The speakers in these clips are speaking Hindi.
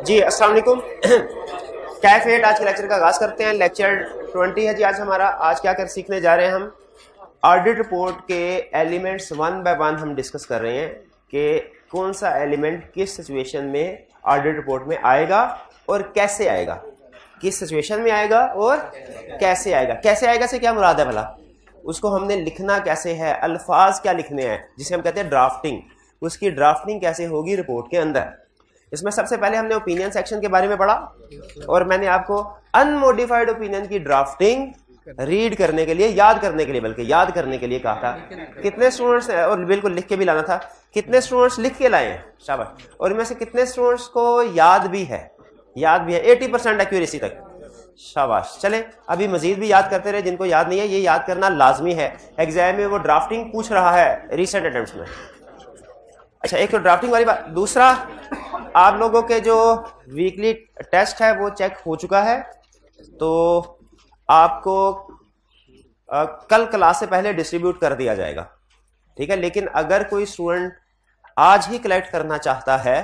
जी अस्सलाम वालेकुम। कैफेट आज के लेक्चर का आगाज करते हैं। लेक्चर 20 है जी आज हमारा। आज क्या कर सीखने जा रहे हैं हम ऑडिट रिपोर्ट के एलिमेंट्स वन बाय वन हम डिस्कस कर रहे हैं कि कौन सा एलिमेंट किस सिचुएशन में ऑडिट रिपोर्ट में आएगा और कैसे आएगा, किस सिचुएशन में आएगा और कैसे आएगा। कैसे आएगा से क्या मुराद है भला, उसको हमने लिखना कैसे है, अल्फाज क्या लिखने हैं जिसे हम कहते हैं ड्राफ्टिंग, उसकी ड्राफ्टिंग कैसे होगी रिपोर्ट के अंदर। इसमें सबसे पहले हमने ओपिनियन सेक्शन के बारे में पढ़ा और मैंने आपको अनमोडिफाइड ओपिनियन की ड्राफ्टिंग रीड करने के लिए, याद करने के लिए, बल्कि याद करने के लिए कहा था। कितने स्टूडेंट्स, और बिल्कुल लिख के भी लाना था, कितने स्टूडेंट्स लिख के लाए हैं, शाबाश। और इनमें से कितने स्टूडेंट्स को याद भी है, 80% एक्यूरेसी तक, शाबाश। चले अभी मजीद भी याद करते रहे, जिनको याद नहीं है ये याद करना लाजमी है। एग्जाम में वो ड्राफ्टिंग पूछ रहा है रिसेंट अटेम्प्ट्स में। अच्छा, एक तो ड्राफ्टिंग वाली बात। दूसरा, आप लोगों के जो वीकली टेस्ट है वो चेक हो चुका है, तो आपको कल क्लास से पहले डिस्ट्रीब्यूट कर दिया जाएगा, ठीक है। लेकिन अगर कोई स्टूडेंट आज ही कलेक्ट करना चाहता है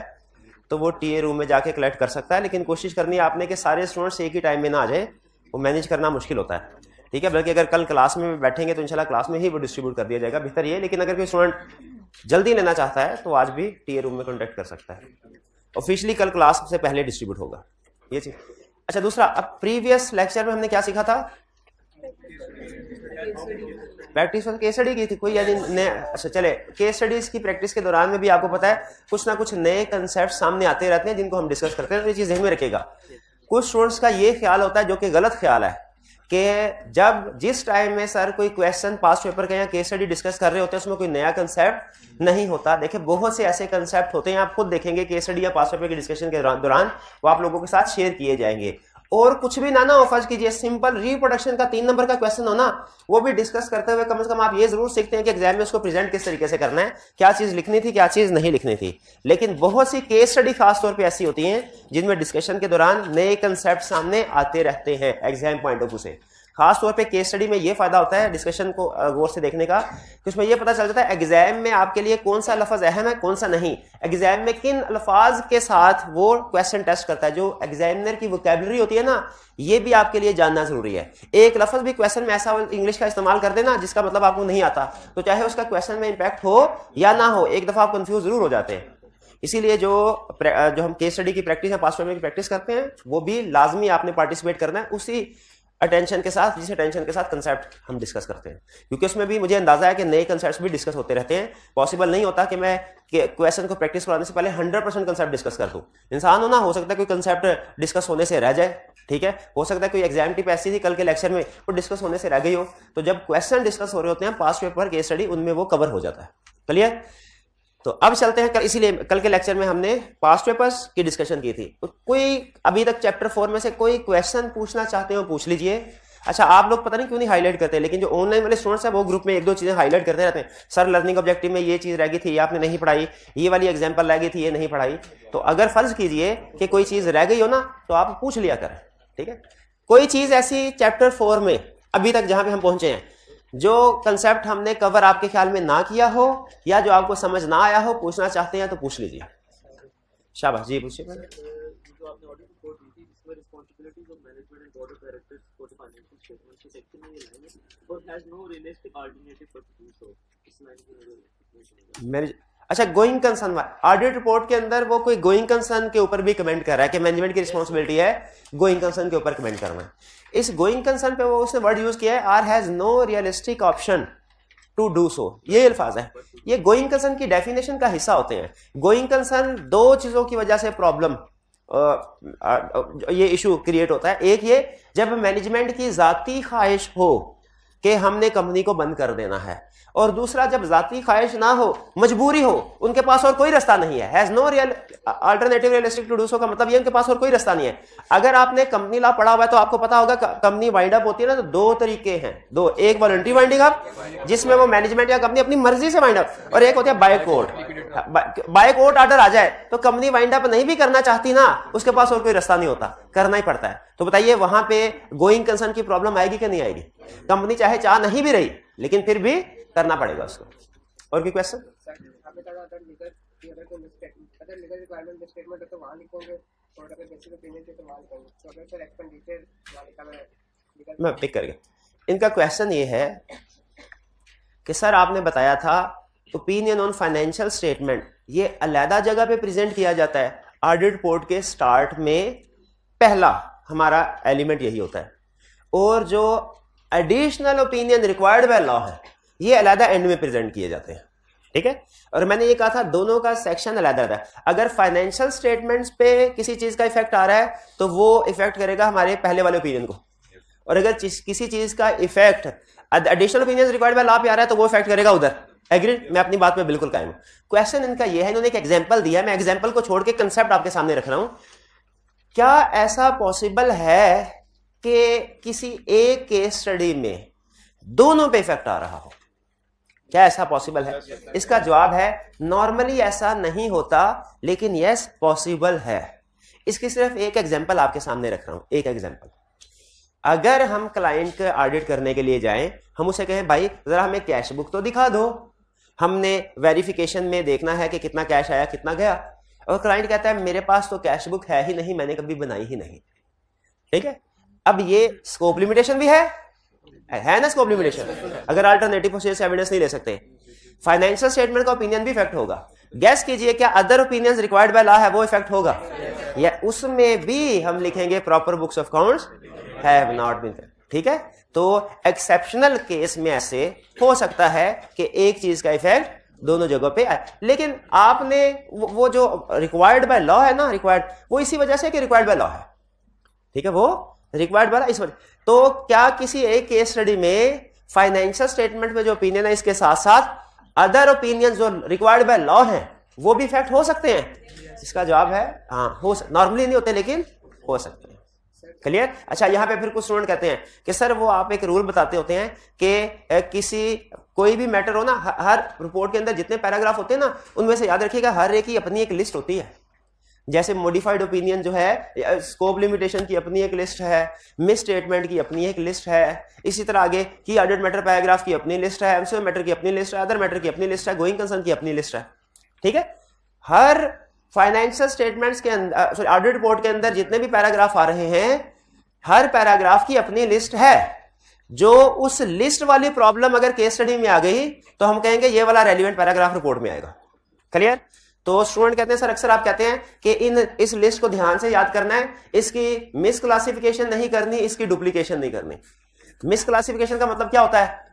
तो वो टीए रूम में जाके कलेक्ट कर सकता है, लेकिन कोशिश करनी है आपने कि सारे स्टूडेंट्स एक ही टाइम में ना आ जाए, वो मैनेज करना मुश्किल होता है, ठीक है। बल्कि अगर कल क्लास में बैठेंगे तो इंशाल्लाह क्लास में ही वो डिस्ट्रीब्यूट कर दिया जाएगा, बेहतर ये। लेकिन अगर कोई स्टूडेंट जल्दी लेना चाहता है तो आज भी टीए रूम में कॉन्टेक्ट कर सकता है। ऑफिशियली कल क्लास से पहले डिस्ट्रीब्यूट होगा ये चीज। अच्छा, दूसरा, अब प्रीवियस लेक्चर में हमने क्या सीखा था? प्रैक्टिस केस स्टडी की थी कोई, यानी नए। अच्छा चले, केस स्टडीज की प्रैक्टिस के दौरान में भी आपको पता है कुछ ना कुछ नए कंसेप्ट सामने आते रहते हैं जिनको हम डिस्कस करते हैं, तो ये चीज ध्यान में रखिएगा। कुछ स्टूडेंट्स का ये ख्याल होता है, जो कि गलत ख्याल है, कि जिस टाइम में सर कोई क्वेश्चन पास्ट पेपर का या केस स्टडी डिस्कस कर रहे होते हैं उसमें कोई नया कंसेप्ट नहीं होता। देखिए बहुत से ऐसे कंसेप्ट होते हैं, आप खुद देखेंगे केस स्टडी या पास्ट पेपर की डिस्कशन के दौरान वो आप लोगों के साथ शेयर किए जाएंगे। और कुछ भी ना हो, फर्ज कीजिए सिंपल रिप्रोडक्शन का 3 नंबर का क्वेश्चन हो ना, वो भी डिस्कस करते हुए कम से कम आप ये जरूर सीखते हैं कि एग्जाम में उसको प्रेजेंट किस तरीके से करना है, क्या चीज लिखनी थी, क्या चीज नहीं लिखनी थी। लेकिन बहुत सी केस स्टडी खासतौर पर ऐसी होती हैं जिनमें डिस्कशन के दौरान नए कंसेप्ट सामने आते रहते हैं एग्जाम पॉइंट ऑफ व्यू से। खास तौर पे केस स्टडी में ये फायदा होता है डिस्कशन को गौर से देखने का, कि उसमें ये पता चल जाता है एग्जाम में आपके लिए कौन सा लफ्ज अहम है, कौन सा नहीं, एग्जाम में किन अल्फाज के साथ वो क्वेश्चन टेस्ट करता है। जो एग्जामिनर की वोकैबुलरी होती है ना, ये भी आपके लिए जानना जरूरी है। एक लफ्ज भी क्वेश्चन में ऐसा इंग्लिश का इस्तेमाल कर देना जिसका मतलब आपको नहीं आता, तो चाहे उसका क्वेश्चन में इंपैक्ट हो या ना हो, एक दफा आप कंफ्यूज जरूर हो जाते हैं। इसीलिए जो हम केस स्टडी की प्रैक्टिस है, पास्ट पेपर की प्रैक्टिस करते हैं, वो भी लाजमी आपने पार्टिसिपेट करना है उसी अटेंशन के साथ जिस अटेंशन के साथ कंसेप्ट हम डिस्कस करते हैं, क्योंकि उसमें भी मुझे अंदाजा है कि नए कंसेप्ट्स भी डिस्कस होते रहते हैं। पॉसिबल नहीं होता कि मैं क्वेश्चन को प्रैक्टिस कराने से पहले 100% कंसेप्ट डिस्कस कर दूं। इंसान हो ना, हो सकता है कोई कंसेप्ट डिस्कस होने से रह जाए, ठीक है। हो सकता है कोई एग्जाम टिप ऐसी थी कल के लेक्चर में वो डिस्कस होने से रह गई हो, तो जब क्वेश्चन डिस्कस हो रहे होते हैं पास्ट पेपर केस स्टडी, उनमें वो कवर हो जाता है। क्लियर? तो अब चलते हैं इसीलिए कल के लेक्चर में हमने पास्ट पेपर्स की डिस्कशन की थी। तो कोई अभी तक चैप्टर 4 में से कोई क्वेश्चन पूछना चाहते हो पूछ लीजिए। अच्छा, आप लोग पता नहीं क्यों नहीं हाईलाइट करते, लेकिन जो ऑनलाइन वाले स्टूडेंट्स हैं वो ग्रुप में 1-2 चीजें हाईलाइट करते रहते हैं। सर लर्निंग ऑब्जेक्टिव में ये चीज रह गई थी, ये आपने नहीं पढ़ाई, ये वाली एग्जांपल रह गई थी, ये नहीं पढ़ाई। तो अगर फर्ज कीजिए कि कोई चीज रह गई हो ना, तो आप पूछ लिया करें, ठीक है। कोई चीज ऐसी चैप्टर 4 में अभी तक जहां पे हम पहुंचे हैं, जो कंसेप्ट हमने कवर आपके ख्याल में ना किया हो या जो आपको समझ ना आया हो, पूछना चाहते हैं तो पूछ लीजिए। शाबाश जी, पूछिए। मेरे अच्छा, गोइंग कंसर्न ऑडिट रिपोर्ट के अंदर वो कोई गोइंग कंसर्न के ऊपर भी कमेंट कर रहा है कि मैनेजमेंट की रिस्पांसिबिलिटी है गोइंग कंसर्न के ऊपर कमेंट करना है। इस गोइंग कंसर्न पे वो उसने वर्ड यूज किया है, or has no realistic option to do so, ये अल्फाज है। ये गोइंग कंसर्न की डेफिनेशन का हिस्सा होते हैं। गोइंग कंसर्न 2 चीजों की वजह से प्रॉब्लम ये इशू क्रिएट होता है। एक ये, जब मैनेजमेंट की जाती ख्वाहिश हो कि हमने कंपनी को बंद कर देना है, और दूसरा जब जाती ख्वाहिश ना हो, मजबूरी हो, उनके पास और कोई रास्ता नहीं है। Has no real alternative realistic to do so का मतलब ये उनके पास और कोई रास्ता नहीं है। अगर आपने कंपनी लॉ पढ़ा हुआ है तो आपको पता होगा कंपनी वाइंड अप होती है ना, तो 2 तरीके हैं, एक वॉलंटरी वाइंडिंग अप जिसमें वो मैनेजमेंट या कंपनी अपनी मर्जी से वाइंड अप, और एक होता है by court. By court order आ जाए तो कंपनी वाइंड अप नहीं भी करना चाहती ना, उसके पास और कोई रास्ता नहीं होता, करना ही पड़ता है। तो बताइए वहां पे गोइंग कंसर्न की प्रॉब्लम आएगी कि नहीं आएगी? कंपनी चाहे चाह नहीं भी रही लेकिन फिर भी करना पड़ेगा उसको। और कोई क्वेश्चन? मैं पिक कर गया। इनका क्वेश्चन ये है कि सर आपने बताया था ओपिनियन ऑन फाइनेंशियल स्टेटमेंट ये अलग जगह पे प्रेजेंट किया जाता है, ऑडिट रिपोर्ट के स्टार्ट में पहला हमारा एलिमेंट यही होता है, और जो additional opinion required by law है ये अलग एंड में प्रेजेंट किए जाते हैं, ठीक है। और मैंने ये कहा था दोनों का सेक्शन अलग है। अगर फाइनेंशियल स्टेटमेंट्स पे किसी चीज का इफेक्ट आ रहा है तो वो इफेक्ट करेगा हमारे पहले वाले ओपिनियन को, और अगर किसी चीज का effect additional opinion required by law पे आ रहा है तो वो इफेक्ट करेगा उधर। एग्रीड? मैं अपनी बात पे बिल्कुल कायम हूं। क्वेश्चन इनका ये है, इन्होंने एक एग्जांपल दिया, मैं एग्जांपल को छोड़ के कंसेप्ट आपके सामने रख रहा हूं। क्या ऐसा पॉसिबल है कि किसी एक केस स्टडी में दोनों पे इफेक्ट आ रहा हो? क्या ऐसा पॉसिबल है? इसका जवाब है नॉर्मली ऐसा नहीं होता, लेकिन यस पॉसिबल है। इसकी सिर्फ एक एग्जांपल आपके सामने रख रहा हूं, एक एग्जांपल। अगर हम क्लाइंट का ऑडिट करने के लिए जाएं, हम उसे कहें भाई जरा हमें कैश बुक तो दिखा दो, हमने वेरिफिकेशन में देखना है कि कितना कैश आया कितना गया, और क्लाइंट कहता है मेरे पास तो कैश बुक है ही नहीं, मैंने कभी बनाई ही नहीं, ठीक है। अब ये स्कोप लिमिटेशन भी है ना, स्कोप लिमिटेशन। अगर अल्टरनेटिव प्रोसेस एविडेंस नहीं ले सकते, फाइनेंशियल स्टेटमेंट का ओपिनियन भी इफेक्ट होगा। गैस कीजिए क्या other opinions required by law है वो इफेक्ट होगा, या उसमें भी हम लिखेंगे proper books of accounts have not been, ठीक है। तो एक्सेप्शनल केस में ऐसे हो सकता है कि एक चीज का इफेक्ट दोनों जगहों पे आए, लेकिन आपने वो जो रिक्वायर्ड बाय लॉ है ना, रिक्वायर्ड वो इसी वजह से कि रिक्वायर्ड बाय लॉ है, ठीक है, वो रिक्वायर्ड बाय इस वजह। तो क्या किसी एक केस स्टडी में फाइनेंशियल स्टेटमेंट में जो ओपिनियन है इसके साथ साथ अदर ओपिनियन जो रिक्वायर्ड बाय लॉ है वो भी इफेक्ट हो सकते हैं? इसका जवाब है हाँ, हो नॉर्मली नहीं होते लेकिन हो सकते हैं। क्लियर? अच्छा, यहां पे फिर कुछ स्टूडेंट कहते हैं कि सर वो आप एक रूल बताते होते हैं कि किसी कोई भी मैटर हो ना, हर रिपोर्ट के अंदर जितने पैराग्राफ होते हैं ना उनमें से याद रखिएगा हर एक की अपनी एक लिस्ट होती है। जैसे मॉडिफाइड ओपिनियन जो है, स्कोप लिमिटेशन की अपनी एक लिस्ट है, मिस स्टेटमेंट की अपनी एक लिस्ट है, इसी तरह आगे की ऑडिट मैटर पैराग्राफ की अपनी लिस्ट है, एमसीओ मैटर की अपनी लिस्ट है, अदर मैटर की अपनी लिस्ट है, गोइंग कंसर्न की अपनी लिस्ट है, ठीक है। हर फाइनेंशियल स्टेटमेंट्स के अंदर, सॉरी ऑडिट रिपोर्ट के अंदर जितने भी पैराग्राफ आ रहे हैं हर पैराग्राफ की अपनी लिस्ट है। जो उस लिस्ट वाली प्रॉब्लम अगर केस स्टडी में आ गई तो हम कहेंगे ये वाला रेलिवेंट पैराग्राफ रिपोर्ट में आएगा। क्लियर? तो स्टूडेंट कहते हैं सर अक्सर आप कहते हैं कि इस लिस्ट को ध्यान से याद करना है, इसकी मिस क्लासिफिकेशन नहीं करनी, इसकी डुप्लीकेशन नहीं करनी। मिस क्लासिफिकेशन का मतलब क्या होता है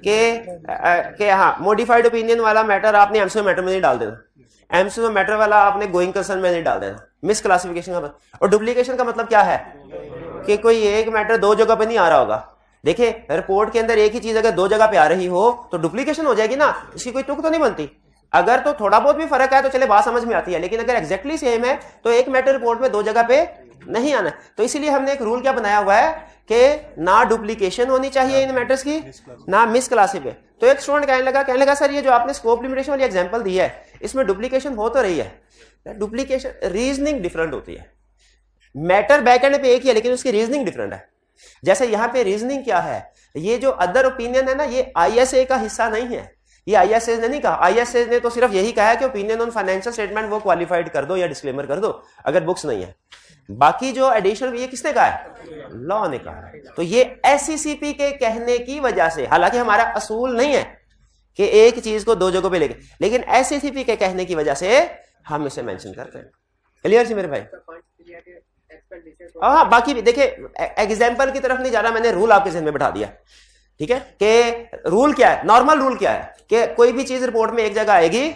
कि हाँ, मॉडिफाइड ओपिनियन वाला मैटर आपने एमसीओ मैटर में नहीं डाल देना, एमसीओ मैटर वाला आपने गोइंग कंसर्न में नहीं डाल देना, मिस क्लासिफिकेशन का मतलब। और डुप्लीकेशन का मतलब क्या है कि कोई एक मैटर दो जगह पे नहीं आ रहा होगा। देखिए रिपोर्ट के अंदर एक ही चीज अगर दो जगह पे आ रही हो तो डुप्लीकेशन हो जाएगी ना, इसकी कोई तुक तो नहीं बनती। अगर तो थोड़ा बहुत भी फर्क है तो चले बात समझ में आती है, लेकिन अगर एग्जैक्टली सेम है तो एक मैटर रिपोर्ट में दो जगह पे नहीं आना। तो इसीलिए हमने एक रूल क्या बनाया हुआ है कि ना डुप्लीकेशन होनी चाहिए इन मैटर्स की, ना मिस क्लासिफिकेशन। तो एक स्टूडेंट कहने लगा सर ये जो आपने स्कोप लिमिटेशन वाली एग्जांपल दी है इसमें डुप्लीकेशन हो तो रही है। डुप्लीकेशन रीजनिंग डिफरेंट होती है, मैटर बैकएंड पे एक ही है लेकिन उसकी रीजनिंग डिफरेंट है। जैसे यहां पे रीजनिंग क्या है, ये जो अदर ओपिनियन है ना ये आईएसए का हिस्सा नहीं है, ये आईएसए ने नहीं कहा। आईएसए ने तो सिर्फ यही कहा है कि ओपिनियन ऑन फाइनेंशियल स्टेटमेंट वो क्वालिफाइड कर दो या डिस्क्लेमर कर दो अगर बुक्स नहीं है। बाकी जो एडिशनल ये किसने कहा है? लॉ ने कहा है। तो ये एससीसीपी के कहने की वजह से, हालांकि हमारा असूल नहीं है कि एक चीज को दो जगहों पे लेके, लेकिन एससीसीपी के कहने की वजह से हम इसे मेंशन करते हैं। क्लियर जी मेरे भाई? हाँ, बाकी भी देखिए एग्जाम्पल की तरफ नहीं जा रहा, मैंने रूल आपके जहन में बैठा दिया, ठीक है। कि रूल क्या है, नॉर्मल रूल क्या है कि कोई भी चीज रिपोर्ट में एक जगह आएगी,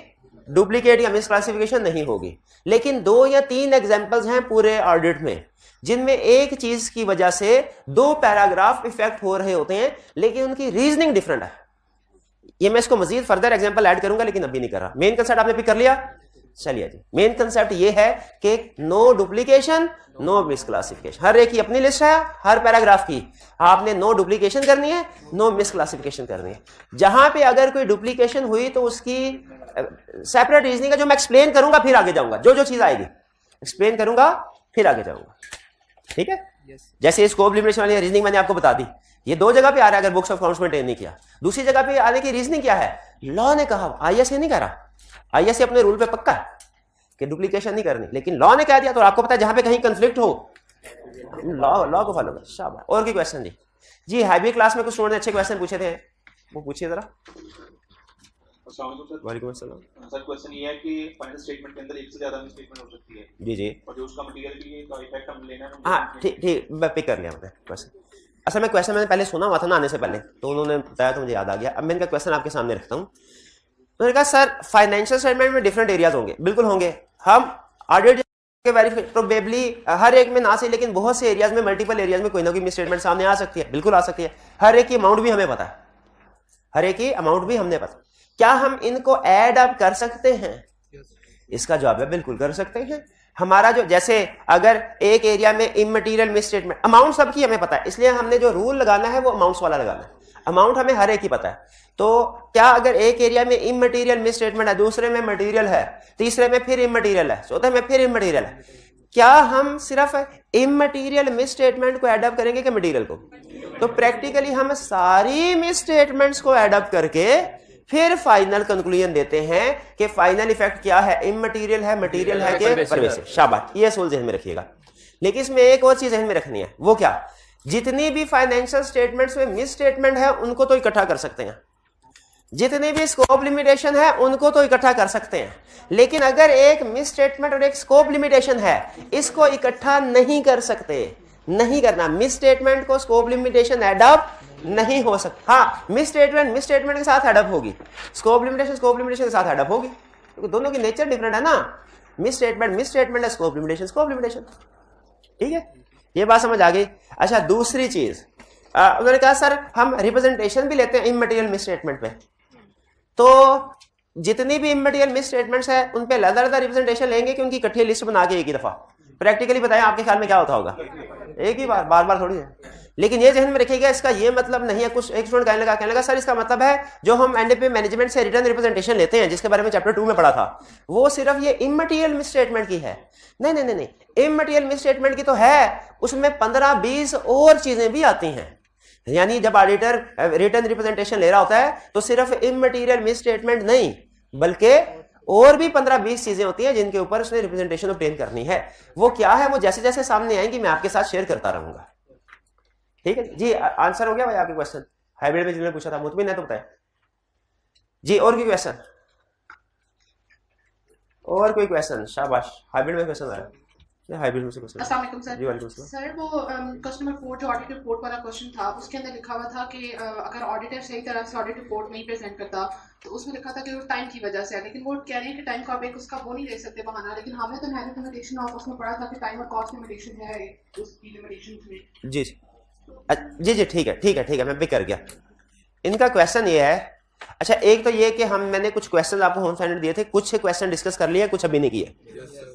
डुप्लीकेट या मिसक्लासिफिकेशन नहीं होगी। लेकिन दो या तीन एग्जांपल्स हैं पूरे ऑडिट में जिनमें एक चीज की वजह से दो पैराग्राफ इफेक्ट हो रहे होते हैं लेकिन उनकी रीजनिंग डिफरेंट है। ये मैं इसको मजीद फर्दर एग्जांपल ऐड करूंगा लेकिन अभी नहीं कर रहा। मेन कंसेप्ट आपने पिक कर लिया? चलिए जी, मेन कंसेप्ट ये है कि नो डुप्लीकेशन नो मिसक्लासिफिकेशन। हर एक की अपनी लिस्ट है, हर पैराग्राफ की आपने नो डुप्लीकेशन करनी है, नो मिसक्लासिफिकेशन करनी है। जहां पे अगर कोई डुप्लीकेशन हुई तो उसकी सेपरेट रीजनिंग है जो मैं एक्सप्लेन करूंगा फिर आगे जाऊंगा, जो जो चीज आएगी एक्सप्लेन करूंगा फिर आगे जाऊंगा, ठीक है। जैसे स्कोप लिमिटेशन वाली रीजनिंग मैंने आपको बता दी, ये दो जगह पे आ रहा है अगर बुक्स ऑफ अकाउंट्स में ट्रेन नहीं किया। दूसरी जगह पे आने की रीजनिंग क्या है? लॉ ने कहा, आईएसए नहीं कह रहा। आईएसए अपने रूल पे पक्का है कि डुप्लीकेशन नहीं करनी, लेकिन लॉ ने कह दिया तो आपको पता है जहां पे कहीं कंफ्लिक्ट हो लॉ को फॉलो कर। शाबाश। और कोई क्वेश्चन जी हाईबी क्लास में कुछ स्टूडेंट ने अच्छे क्वेश्चन पूछे थे, वो पूछिए जरा। वालेकुम अस्सलाम सर, क्वेश्चन ये है कि फाइनेंशियल स्टेटमेंट के अंदर एक से ज्यादा स्टेटमेंट हो सकती है जी जी, और जो उसका मटेरियल भी का इफेक्ट हम लेना है। हाँ ठीक, मैं पिक कर लिया मैंने क्वेश्चन। असल में क्वेश्चन मैंने पहले सुना हुआ था ना आने से पहले, तो उन्होंने बताया तो मुझे याद आ गया। अब मैं इनका क्वेश्चन आपके सामने रखता हूँ। उन्होंने कहा सर फाइनेंशियल स्टेटमेंट में डिफरेंट एरियाज होंगे। बिल्कुल होंगे। हम ऑडिट के वेरीफाई प्रोबेबली हर एक में ना सही, लेकिन बहुत से एरियाज में, मल्टीपल एरियाज में कोई ना कोई मिस स्टेटमेंट सामने आ सकती है। बिल्कुल आ सकती है। हर एक की अमाउंट भी हमें पता है, हर एक की अमाउंट भी हमने पता। क्या हम इनको ऐड अप कर सकते हैं? इसका जवाब है बिल्कुल कर सकते हैं। हमारा जो, जैसे अगर एक एरिया में इमटेरियल मिस स्टेटमेंट, अमाउंट सबकी हमें पता है, इसलिए हमने जो रूल लगाना है वो अमाउंट्स वाला लगाना है। अमाउंट हमें हर एक ही पता है। तो क्या अगर एक एरिया में इमटेरियल मिस स्टेटमेंट है, दूसरे में मटेरियल है, तीसरे में फिर इमटेरियल है, चौथे में फिर इमटेरियल है, क्या हम सिर्फ इमटेरियल मिस स्टेटमेंट को एड अप करेंगे कि मटेरियल को? तो प्रैक्टिकली हम सारी मिस स्टेटमेंट्स को एड अप करके फिर फाइनल कंक्लूजन देते हैं कि फाइनल इफेक्ट क्या है, इमटेरियल है, मटेरियल है कि परवेसिव। शाबाश, ये सोल ध्यान में रखिएगा। लेकिन इसमें एक और चीज ध्यान में रखनी है, वो क्या? जितनी भी फाइनेंशियल स्टेटमेंट्स में मिस स्टेटमेंट है उनको तो इकट्ठा कर सकते हैं, जितनी भी स्कोप लिमिटेशन है उनको तो इकट्ठा कर सकते हैं, लेकिन अगर एक मिस स्टेटमेंट और एक स्कोप लिमिटेशन है, इसको इकट्ठा नहीं कर सकते। नहीं करना, मिस स्टेटमेंट को स्कोप लिमिटेशन एडअप नहीं हो सकता। हाँ, मिस स्टेटमेंट के साथ एडअप होगी, स्कोप लिमिटेशन के साथ एडअप होगी, क्योंकि दोनों की नेचर डिफरेंट है ना। मिस स्टेटमेंट है, स्कोप लिमिटेशन। ठीक है, ये बात समझ आ गई। अच्छा, दूसरी चीज उन्होंने कहा सर हम रिप्रेजेंटेशन भी लेते हैं इमटेरियल मिस स्टेटमेंट में, तो जितनी भी इमटेरियल मिस स्टेटमेंट्स है उन पे अलग-अलग रिप्रेजेंटेशन लेंगे कि उनकी इकट्ठी लिस्ट बना के एक ही दफा? प्रैक्टिकली बताएं आपके ख्याल में क्या होता होगा? एक ही बार थोड़ी है। लेकिन ये ध्यान में रखिएगा, इसका ये मतलब नहीं है, कुछ एक स्टूडेंट कहने लगा सर इसका मतलब है जो हम एनडीपी मैनेजमेंट से रिटर्न रिप्रेजेंटेशन लेते हैं, जिसके बारे में चैप्टर 2 में पढ़ा था, वो सिर्फ ये इमटेरियल मिस स्टेटमेंट की है। नहीं, इमटेरियल मिस स्टेटमेंट की तो है, उसमें 15-20 और चीजें भी आती हैं। यानी जब ऑडिटर रिटर्न रिप्रेजेंटेशन ले रहा होता है तो सिर्फ इमटेरियल मिस स्टेटमेंट नहीं, बल्कि और भी 15-20 चीजें होती हैं जिनके ऊपर उसने रिप्रेजेंटेशन ऑब्टेन करनी है। वो क्या है, वो जैसे जैसे सामने आएंगी मैं आपके साथ शेयर करता रहूंगा। ठीक है जी, आंसर हो गया भाई आपके क्वेश्चन? हाइब्रिड में जिन्होंने पूछा था, मुतमिन है तो बताए जी। और कोई क्वेश्चन? और कोई क्वेश्चन? शाबाश, हाइब्रिड में क्वेश्चन आ रहा है। हाइब्रिड में से क्वेश्चन। अस्सलाम वालेकुम सर। जी वालेकुम सलाम। सर वो क्वेश्चन नंबर 4 जो ऑडिट रिपोर्ट वाला क्वेश्चन था, उसके अंदर लिखा हुआ था कि अगर ऑडिटर सही तरह से ऑडिट रिपोर्ट नहीं प्रेजेंट करता तो उसमें लिखा था कि वो टाइम की वजह से है, लेकिन वो कह रहे हैं कि टाइम का आप एक उसका वो नहीं ले सकते बहाना, लेकिन हमने तो इनहेरेंट लिमिटेशन ऑफ उसमें पढ़ा था कि टाइम और कॉस्ट लिमिटेशन है उसकी लिमिटेशंस में। जी ठीक है, मैं पिक कर गया। इनका क्वेश्चन ये है, अच्छा एक तो ये कि मैंने कुछ क्वेश्चन आपको होम असाइनमेंट दिए थे, कुछ क्वेश्चन डिस्कस कर लिए, कुछ अभी नहीं किए।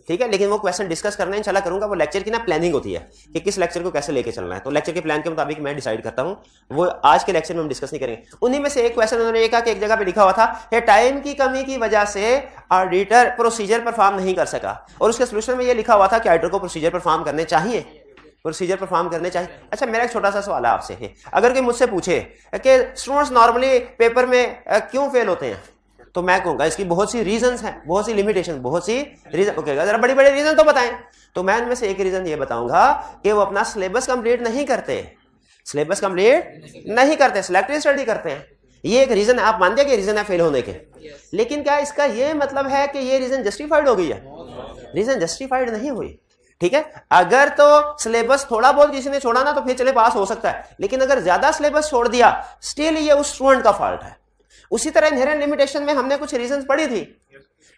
ठीक है, लेकिन वो क्वेश्चन डिस्कस करना इंशाल्लाह करूंगा। वो लेक्चर की ना प्लानिंग होती है कि किस लेक्चर को कैसे लेके चलना है, तो लेक्चर के प्लान के मुताबिक मैं डिसाइड करता हूं। वो आज के लेक्चर में हम डिस्कस नहीं करेंगे। उन्हीं में से एक क्वेश्चन उन्होंने ये कहा कि एक जगह पे लिखा हुआ था कि टाइम की कमी की वजह से ऑडिटर प्रोसीजर परफॉर्म नहीं कर सका, और उसके सोल्यूशन में ये लिखा हुआ था कि ऑडिटर को प्रोसीजर परफॉर्म करने चाहिए। अच्छा, मेरा एक छोटा सा सवाल है आपसे, अगर कोई मुझसे पूछे कि स्टूडेंट्स नॉर्मली पेपर में क्यों फेल होते हैं, तो मैं कहूंगा इसकी बहुत सी रीजंस हैं, बहुत सी लिमिटेशन, बहुत सी रीजन। ओके, जरा बड़ी बड़ी रीजन तो बताएं। तो मैं उनमें से एक रीजन ये बताऊंगा कि वो अपना सिलेबस कंप्लीट नहीं करते, सिलेक्टिव स्टडी करते हैं। ये एक रीजन है, आप मानते हैं कि रीजन है फेल होने के, लेकिन क्या इसका ये मतलब है कि ये रीजन जस्टिफाइड हो गई है? रीजन जस्टिफाइड नहीं हुई। ठीक है, अगर तो सिलेबस थोड़ा बहुत किसी ने छोड़ा ना तो फिर चले पास हो सकता है, लेकिन अगर ज्यादा सिलेबस छोड़ दिया स्टिल ये उस स्टूडेंट का फॉल्ट है। उसी तरह इनहेरेंट लिमिटेशन में हमने कुछ रीजंस पढ़ी थी,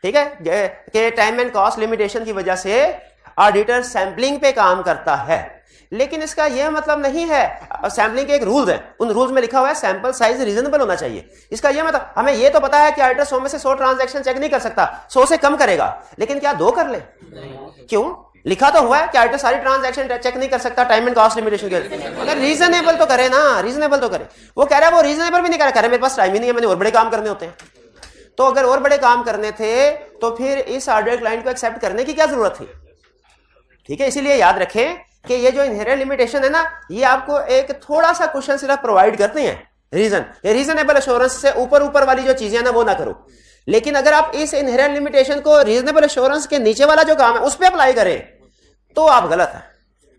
ठीक है, कि टाइम एंड कॉस्ट लिमिटेशन की वजह से ऑडिटर सैंपलिंग पे काम करता है, लेकिन इसका यह मतलब नहीं है, सैंपलिंग के एक रूल्स है, उन रूल्स में लिखा हुआ है सैंपल साइज रीजनेबल होना चाहिए। इसका यह मतलब, हमें यह तो पता है कि ऑडिटर 100 में से 100 ट्रांजैक्शन चेक नहीं कर सकता, 100 से कम करेगा, लेकिन क्या 2 कर ले? क्यों? लिखा तो हुआ है कि ऑडिटर सारी ट्रांजैक्शन चेक नहीं कर सकता टाइम एंड कॉस्ट लिमिटेशन के, अगर रीजनेबल तो करे ना, रीजनेबल तो करे। वो कह रहा है वो रीजनेबल भी नहीं कह रहा मेरे पास टाइम ही नहीं है, मैंने और बड़े काम करने होते हैं। तो अगर और बड़े काम करने थे तो फिर इस ऑडिटर क्लाइंट को एक्सेप्ट करने की क्या जरूरत थी? ठीक है, इसीलिए याद रखें कि ये जो इनहेरेंट लिमिटेशन है ना, ये आपको एक थोड़ा सा क्वेश्चन सिर्फ प्रोवाइड करते हैं रीजन, ये रीजनेबल एश्योरेंस से ऊपर वाली जो चीजें ना वो ना करो, लेकिन अगर आप इस इनहेरेंट लिमिटेशन को रीजनेबल एश्योरेंस के नीचे वाला जो काम है उस पर अप्लाई करें तो आप गलत है।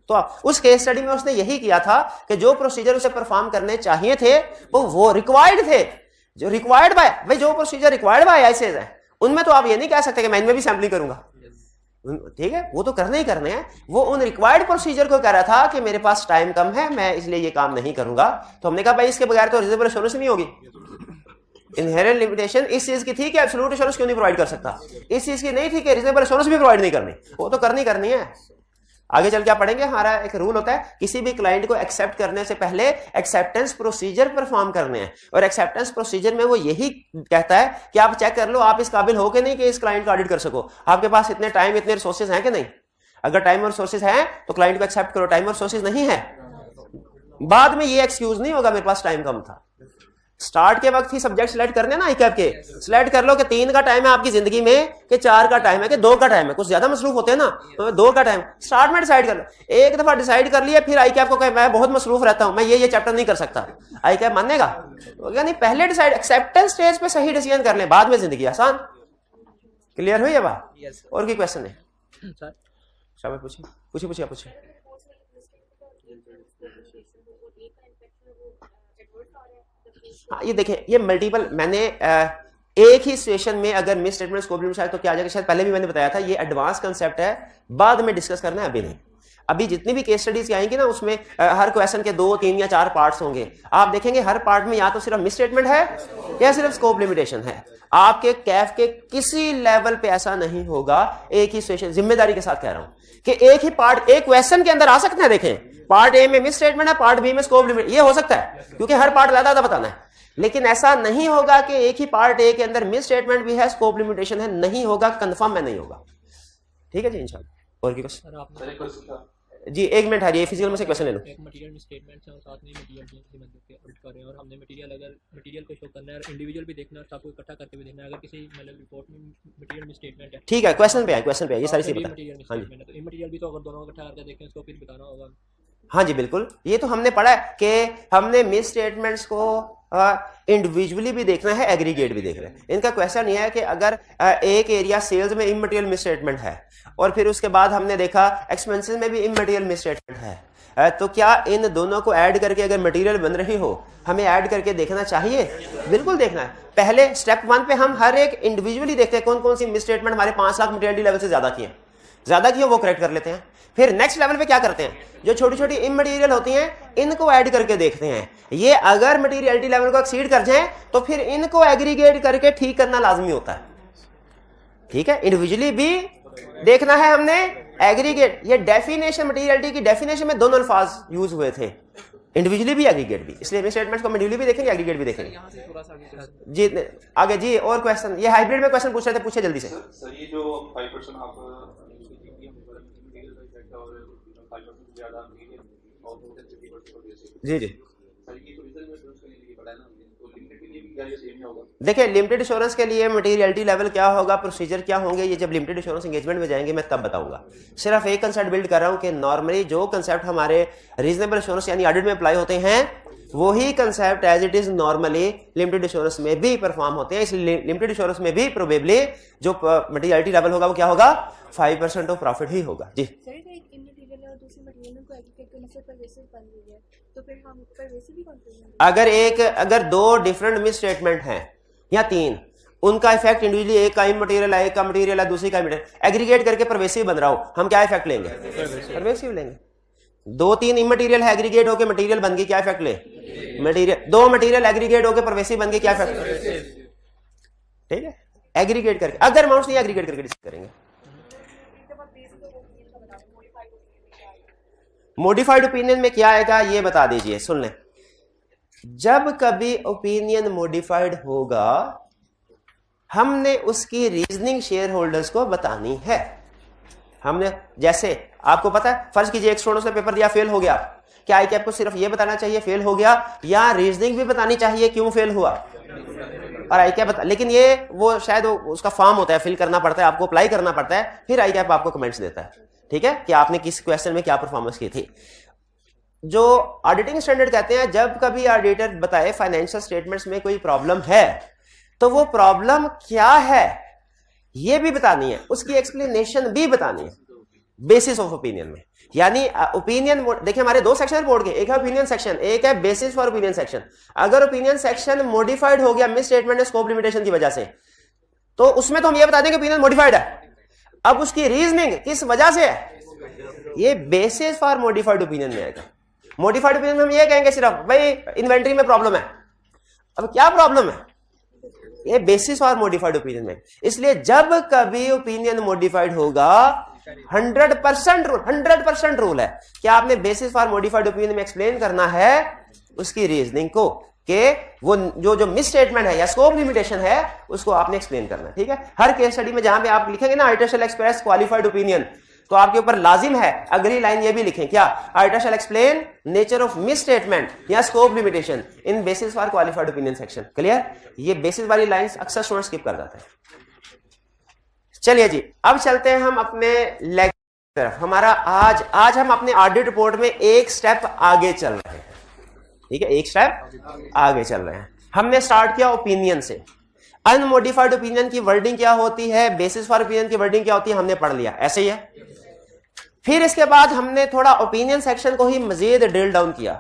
तो आप उस केस स्टडी में उसने यही किया था कि जो प्रोसीजर उसे परफॉर्म करने चाहिए थे वो रिक्वायर्ड थे, जो रिक्वायर्ड बाय, भाई जो प्रोसीजर रिक्वायर्ड बाय आईसीएस है उनमें तो आप ये नहीं कह सकते कि मैं इनमें भी सैंपलिंग करूंगा, ठीक है, वो तो करने ही करने हैं। वो उन रिक्वायर्ड प्रोसीजर को कह रहा था कि मेरे पास टाइम कम है, मैं इसलिए ये काम नहीं करूंगा। तो हमने कहा भाई इसके बगैर तो रीजनेबल एश्योरेंस नहीं होगी। इनहेरेंट लिमिटेशन इस चीज की थी कि एब्सोल्यूट एश्योरेंस क्यों नहीं प्रोवाइड कर सकता, इस चीज की नहीं थी कि रीजनेबल एश्योरेंस भी प्रोवाइड नहीं करनी, वो तो करनी है। आगे चल क्या पढ़ेंगे, हमारा एक रूल होता है किसी भी क्लाइंट को एक्सेप्ट करने से पहले एक्सेप्टेंस प्रोसीजर परफॉर्म करने हैं, और एक्सेप्टेंस प्रोसीजर में वो यही कहता है कि आप चेक कर लो आप इस काबिल हो कि नहीं कि इस क्लाइंट को ऑडिट कर सको, आपके पास इतने टाइम इतने रिसोर्सेज हैं कि नहीं। अगर टाइम और रिसोर्सेज हैं तो क्लाइंट को एक्सेप्ट करो, टाइम और रिसोर्सेज नहीं है बाद में ये एक्सक्यूज नहीं होगा मेरे पास टाइम कम था। स्टार्ट के वक्त ही सब्जेक्ट सिलेक्ट करने ना आईकैप के, सिलेक्ट कर लो कि 3 का टाइम है आपकी जिंदगी में कि 4 का टाइम है कि 2 का टाइम है, कुछ ज्यादा मसरूफ होते हैं ना तो 2 का टाइम स्टार्ट में डिसाइड कर लो। एक दफा डिसाइड कर लिया फिर आईकैप को कहे मैं बहुत मसरूफ रहता हूं, मैं ये चैप्टर नहीं कर सकता, आईकैप मानेगा? नहीं, पहले डिसाइड एक्सेप्टेंस स्टेज पे सही डिसीजन कर ले, बाद में जिंदगी आसान। क्लियर हुई है बात? और कोई क्वेश्चन है? शाबाश, पूछिए आप पूछिए। हाँ, ये देखें, ये मल्टीपल, मैंने एक ही सिचुएशन में अगर मिस स्टेटमेंट स्कोप लिमिट शायद तो क्या आ जाएगा, शायद पहले भी मैंने बताया था, ये एडवांस कंसेप्ट है, बाद में डिस्कस करना है, अभी नहीं। अभी जितनी भी केस स्टडीज आएंगी ना उसमें हर क्वेश्चन के 2, 3 या 4 पार्ट्स होंगे। आप देखेंगे हर पार्ट में या तो सिर्फ मिस स्टेटमेंट है या सिर्फ स्कोप लिमिटेशन है। आपके कैफ के किसी लेवल पे ऐसा नहीं होगा, एक ही सिचुएशन, जिम्मेदारी के साथ कह रहा हूं कि एक ही पार्ट एक क्वेश्चन के अंदर आ सकते हैं। देखें, पार्ट ए में मिस स्टेटमेंट है, पार्ट बी में स्कोप लिमिट, ये हो सकता है क्योंकि हर पार्ट ज्यादा बताना है। लेकिन ऐसा नहीं होगा कि एक ही पार्ट ए के अंदर मिस स्टेटमेंट भी है, स्कोप लिमिटेशन है, नहीं होगा, कंफर्म में नहीं होगा। ठीक है जी, इंशाल्लाह। और की क्वेश्चन जी, 1 मिनट है, ये फिजिकल में से क्वेश्चन ले लो। एक मटेरियल में स्टेटमेंट है और साथ में मटेरियल भी किसी बंदे के ऑडिट कर रहे हैं और हमने मटेरियल, अगर मटेरियल को शो करना है और इंडिविजुअल भी देखना है, सबको इकट्ठा करके भी देखना है। अगर किसी मतलब रिपोर्ट में मटेरियल में स्टेटमेंट है, ठीक है, क्वेश्चन पे है, ये सारी चीजें बता। हाँ जी, तो इमटेरियल भी तो अगर दोनों इकट्ठा करके देखें उसको फिर बताना होगा। हाँ जी बिल्कुल, ये तो हमने पढ़ा है कि हमने मिस स्टेटमेंट्स को इंडिविजुअली भी देखना है, एग्रीगेट भी देखना है। इनका क्वेश्चन ये है कि अगर एक एरिया सेल्स में इमटेरियल मिस स्टेटमेंट है और फिर उसके बाद हमने देखा एक्सपेंसेस में भी इमटेरियल मिस स्टेटमेंट है, तो क्या इन दोनों को ऐड करके अगर मटेरियल बन रही हो हमें ऐड करके देखना चाहिए? बिल्कुल देखना है। पहले स्टेप 1 पे हम हर एक इंडिविजुअली देखते हैं कौन कौन सी मिस स्टेटमेंट हमारे 5 लाख मटेरियलिटी लेवल से ज्यादा की है वो करेक्ट कर लेते हैं। फिर नेक्स्ट लेवल पे क्या करते हैं, जो छोटी छोटी इमटेरियल होती हैं इनको ऐड करके देखते हैं। ये अगर मटेरियलिटी लेवल को एक्सीड कर जाए तो फिर इनको एग्रीगेट करके ठीक करना लाजमी होता है। ठीक है, इंडिविजुअली भी देखना है हमने, एग्रीगेट। ये डेफिनेशन, मटेरियलिटी की डेफिनेशन में दोनों अल्फाज यूज हुए थे, इंडिविजुअली भी एग्रीगेट भी, इसलिए स्टेटमेंट्स को इंडिविजुअली भी देखेंगे, एग्रीगेट भी देखेंगे। जी आगे जी, और क्वेश्चन, ये हाइब्रिड में क्वेश्चन पूछ रहे थे, पूछे जल्दी से। सर ये जो 5% आप जी देखिए, लिमिटेड इंश्योरेंस के लिए मटेरियलिटी लेवल क्या होगा, प्रोसीजर क्या होंगे, ये जब लिमिटेड इंश्योरेंस एंगेजमेंट में जाएंगे मैं तब बताऊंगा। सिर्फ एक कंसेप्ट बिल्ड कर रहा हूं कि नॉर्मली जो कंसेप्ट हमारे रीजनेबल इंश्योरेंस यानी ऑडिट में अप्लाई होते हैं वही concept as it is normally limited insurance में भी परफॉर्म होते हैं। इसलिए लिमिटेड इंश्योरेंस में भी प्रोबेबली जो मटेरियलिटी लेवल होगा वो क्या होगा, 5% ऑफ प्रॉफिट ही होगा। जी अगर 2 डिफरेंट मिस स्टेटमेंट हैं या 3, उनका इफेक्ट इंडिविजुअली, एक का मटेरियल है, एक का मटेरियल है, दूसरी का मटेरियल, एग्रीगेट करके परवेसिव बन रहा हो, हम क्या इफेक्ट लेंगे? परवेसिव लेंगे। 2-3 इमटेरियल है, एग्रीगेट होकर मटेरियल बन गई, क्या इफेक्ट ले? मटेरियल। 2 मटेरियल एग्रीगेट होकर परवेसिव बन गई, क्या इफेक्ट? ठीक है, एग्रीगेट करके, अगर अमाउंट नहीं एग्रीगेट करके डिस्कस करेंगे। मॉडिफाइड ओपिनियन में क्या आएगा ये बता दीजिए, सुन लें। जब कभी ओपिनियन मॉडिफाइड होगा हमने उसकी रीजनिंग शेयर होल्डर्स को बतानी है। हमने, जैसे आपको पता है, फर्ज कीजिए एक स्टूडेंट ने पेपर दिया, फेल हो गया, क्या आईकैप को सिर्फ ये बताना चाहिए फेल हो गया, या रीजनिंग भी बतानी चाहिए क्यों फेल हुआ? और आईकैप बता, लेकिन ये वो शायद उसका फॉर्म होता है, फिल करना पड़ता है, आपको अप्लाई करना पड़ता है, फिर आईकैप आपको कमेंट्स देता है, ठीक है, कि आपने किस क्वेश्चन में क्या परफॉर्मेंस की थी। जो ऑडिटिंग स्टैंडर्ड कहते हैं, जब कभी ऑडिटर बताए फाइनेंशियल स्टेटमेंट्स में कोई प्रॉब्लम है तो वो प्रॉब्लम क्या है ये भी बतानी है, उसकी एक्सप्लेनेशन भी बतानी है बेसिस ऑफ ओपिनियन में। यानी ओपिनियन, देखिए हमारे दो सेक्शन बोर्ड के, एक है ओपिनियन सेक्शन, एक है बेसिस फॉर ओपिनियन सेक्शन। अगर ओपिनियन सेक्शन मॉडिफाइड हो गया मिस स्टेटमेंट स्कोप लिमिटेशन की वजह से, तो उसमें तो हम ये बता देंगे ओपिनियन मॉडिफाइड है। अब उसकी रीजनिंग किस वजह से है, ये बेसिस फॉर मॉडिफाइड ओपिनियन में आएगा। मॉडिफाइड ओपिनियन में हम ये कहेंगे सिर्फ भाई इन्वेंटरी में प्रॉब्लम है। अब क्या प्रॉब्लम है, ये बेसिस फॉर मॉडिफाइड ओपिनियन में। इसलिए जब कभी ओपिनियन मॉडिफाइड होगा 100% रूल है कि आपने बेसिस फॉर मॉडिफाइड ओपिनियन में एक्सप्लेन करना है उसकी रीजनिंग को, कि वो जो मिस स्टेटमेंट है या स्कोप लिमिटेशन है उसको आपने एक्सप्लेन करना है। ठीक है, हर केस स्टडी में जहां पे आप लिखेंगे ना auditor shall express qualified opinion, तो आपके ऊपर लाजिम है अगली लाइन ये भी लिखें, क्या, auditor shall explain nature of misstatement या scope limitation in basis for qualified opinion section. Clear, ये बेसिस वाली लाइंस अक्सर स्टूडेंट स्किप कर जाते हैं। चलिए जी, अब चलते हैं हम अपने लेक्चर की तरफ। हमारा आज हम अपने ऑडिट रिपोर्ट में एक स्टेप आगे चल रहे हैं। ठीक है, एक स्टेप आगे चल रहे हैं। हमने स्टार्ट किया ओपिनियन से। अनमोडिफाइड ओपिनियन की वर्डिंग क्या होती है, बेसिस फॉर ओपिनियन की वर्डिंग क्या होती है, हमने पढ़ लिया, ऐसे ही है। फिर इसके बाद हमने थोड़ा ओपिनियन सेक्शन को ही मजीद ड्रिल डाउन किया,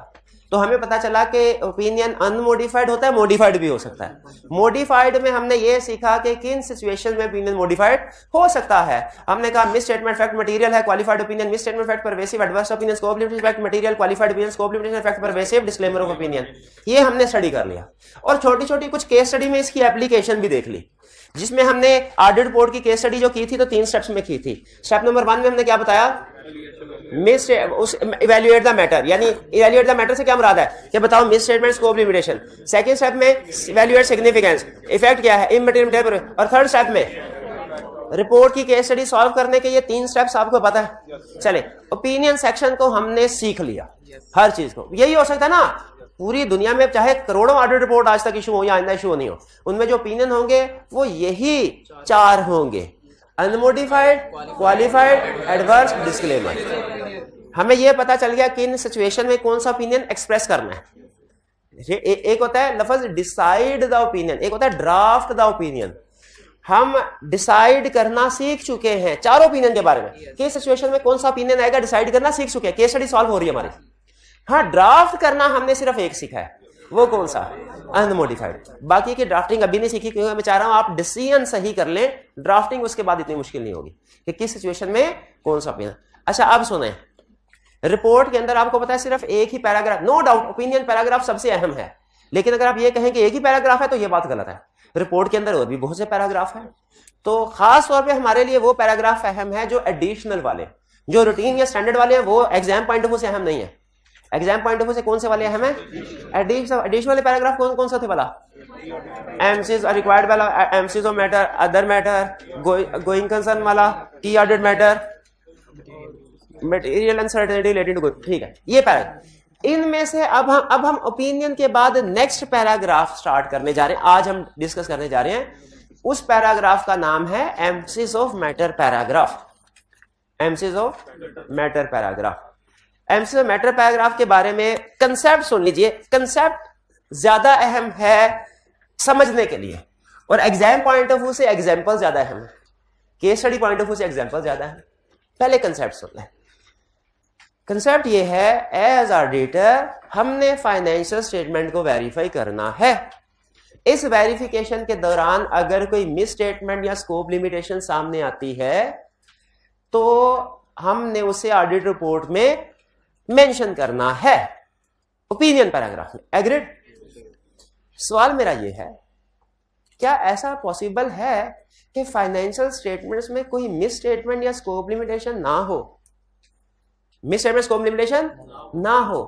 तो हमें पता चला कि ओपिनियन अनमोडिफाइड होता है, मॉडिफाइड भी हो सकता है। मॉडिफाइड में हमने ये सीखा कि किन सिचुएशन में ओपिनियन मॉडिफाइड हो सकता है। हमने कहा मिस स्टेटमेंट फैक्ट मटेरियल है, qualified opinion, miss statement fact pervasive, adverse opinion, scope limitation fact material, qualified opinion, scope limitation fact pervasive, disclaimer of opinion, ये हमने स्टडी कर लिया। और छोटी छोटी कुछ केस स्टडी में इसकी एप्लीकेशन भी देख ली, जिसमें हमने ऑडिट रिपोर्ट की केस स्टडी जो की थी तो 3 स्टेप्स में की थी। स्टेप नंबर 1 में हमने क्या बताया, मिस इवैल्यूएट द मैटर, यानी इवैल्यूएट द मैटर से क्या मुराद है कि बताओ miss statement scope limitation. Second step में इवैल्यूएट सिग्निफिकेंस, इफेक्ट क्या है, इमटेरियल। और थर्ड स्टेप में रिपोर्ट की केस स्टडी सॉल्व करने के ये 3 स्टेप्स आपको पता है। चले, ओपिनियन सेक्शन को हमने सीख लिया, हर चीज को। यही हो सकता है ना, पूरी दुनिया में चाहे करोड़ों ऑडिट रिपोर्ट आज तक इशू हो या आइंदा इशू नहीं हो, उनमें जो ओपिनियन होंगे वो यही 4 होंगे, अनमोडिफाइड, क्वालिफाइड, एडवर्स, डिस्क्लेमर। हमें यह पता चल गया कि इन सिचुएशन में कौन सा ओपिनियन एक्सप्रेस करना है। एक होता है लफ्ज डिसाइड द ओपिनियन, एक होता है ड्राफ्ट द ओपिनियन। हम डिसाइड करना सीख चुके हैं चारों ओपिनियन के बारे में, कि सिचुएशन में कौन सा ओपिनियन आएगा डिसाइड करना सीख चुके हैं, केस स्टडी सॉल्व हो रही है हमारी। हाँ, ड्राफ्ट करना हमने सिर्फ एक सीखा है, वो कौन सा, अनमोडिफाइड। बाकी की ड्राफ्टिंग अभी नहीं सीखी, क्योंकि मैं चाह रहा हूं आप डिसीजन सही कर लें, ड्राफ्टिंग उसके बाद इतनी मुश्किल नहीं होगी कि किस सिचुएशन में कौन सा ओपिनियन। अच्छा, अब सुने, रिपोर्ट के अंदर आपको पता है सिर्फ एक ही paragraph, no doubt opinion paragraph सबसे अहम है, लेकिन अगर आप ये कहें कि एक ही पैराग्राफ है तो ये बात गलत है। रिपोर्ट के अंदर और भी बहुत से पैराग्राफ है, तो खास तौर पे हमारे लिए वो पैराग्राफ अहम है जो एडिशनल वाले, जो रूटीन या स्टैंडर्ड वाले हैं, वो एग्जाम पॉइंट ऑफ व्यू से अहम नहीं है। एग्जाम पॉइंट ऑफ व्यू से कौन से वाले अहम है, एडिशनल वाले पैराग्राफ कौन सा थे वाला, एमसीज रिक्वायर्ड वाला, emphasis of matter, other matter, going concern वाला, key audit matter, material uncertainty related to, ठीक है, ये पैराग्राफ। इनमें से अब हम ओपिनियन के बाद नेक्स्ट पैराग्राफ स्टार्ट करने जा रहे हैं, आज हम डिस्कस करने जा रहे हैं। उस पैराग्राफ का नाम है emphasis of matter paragraph. Emphasis of matter paragraph. Emphasis of matter paragraph के बारे में कंसेप्ट सुन लीजिए। कंसेप्ट ज्यादा अहम है समझने के लिए, और एग्जाम पॉइंट ऑफ व्यू से एग्जाम्पल ज्यादा अहम है, case study point of view से एग्जाम्पल ज्यादा है। पहले कंसेप्ट सुन लें। कंसेप्ट ये है, एज ऑडिटर हमने फाइनेंशियल स्टेटमेंट को वेरीफाई करना है। इस वेरिफिकेशन के दौरान अगर कोई मिस स्टेटमेंट या स्कोप लिमिटेशन सामने आती है तो हमने उसे ऑडिट रिपोर्ट में मेंशन करना है, ओपिनियन पैराग्राफ में। एग्रीड? सवाल मेरा ये है, क्या ऐसा पॉसिबल है कि फाइनेंशियल स्टेटमेंट्स में कोई मिस स्टेटमेंट या स्कोप लिमिटेशन ना हो, मिस स्टेटमेंट स्कोप लिमिटेशन ना हो,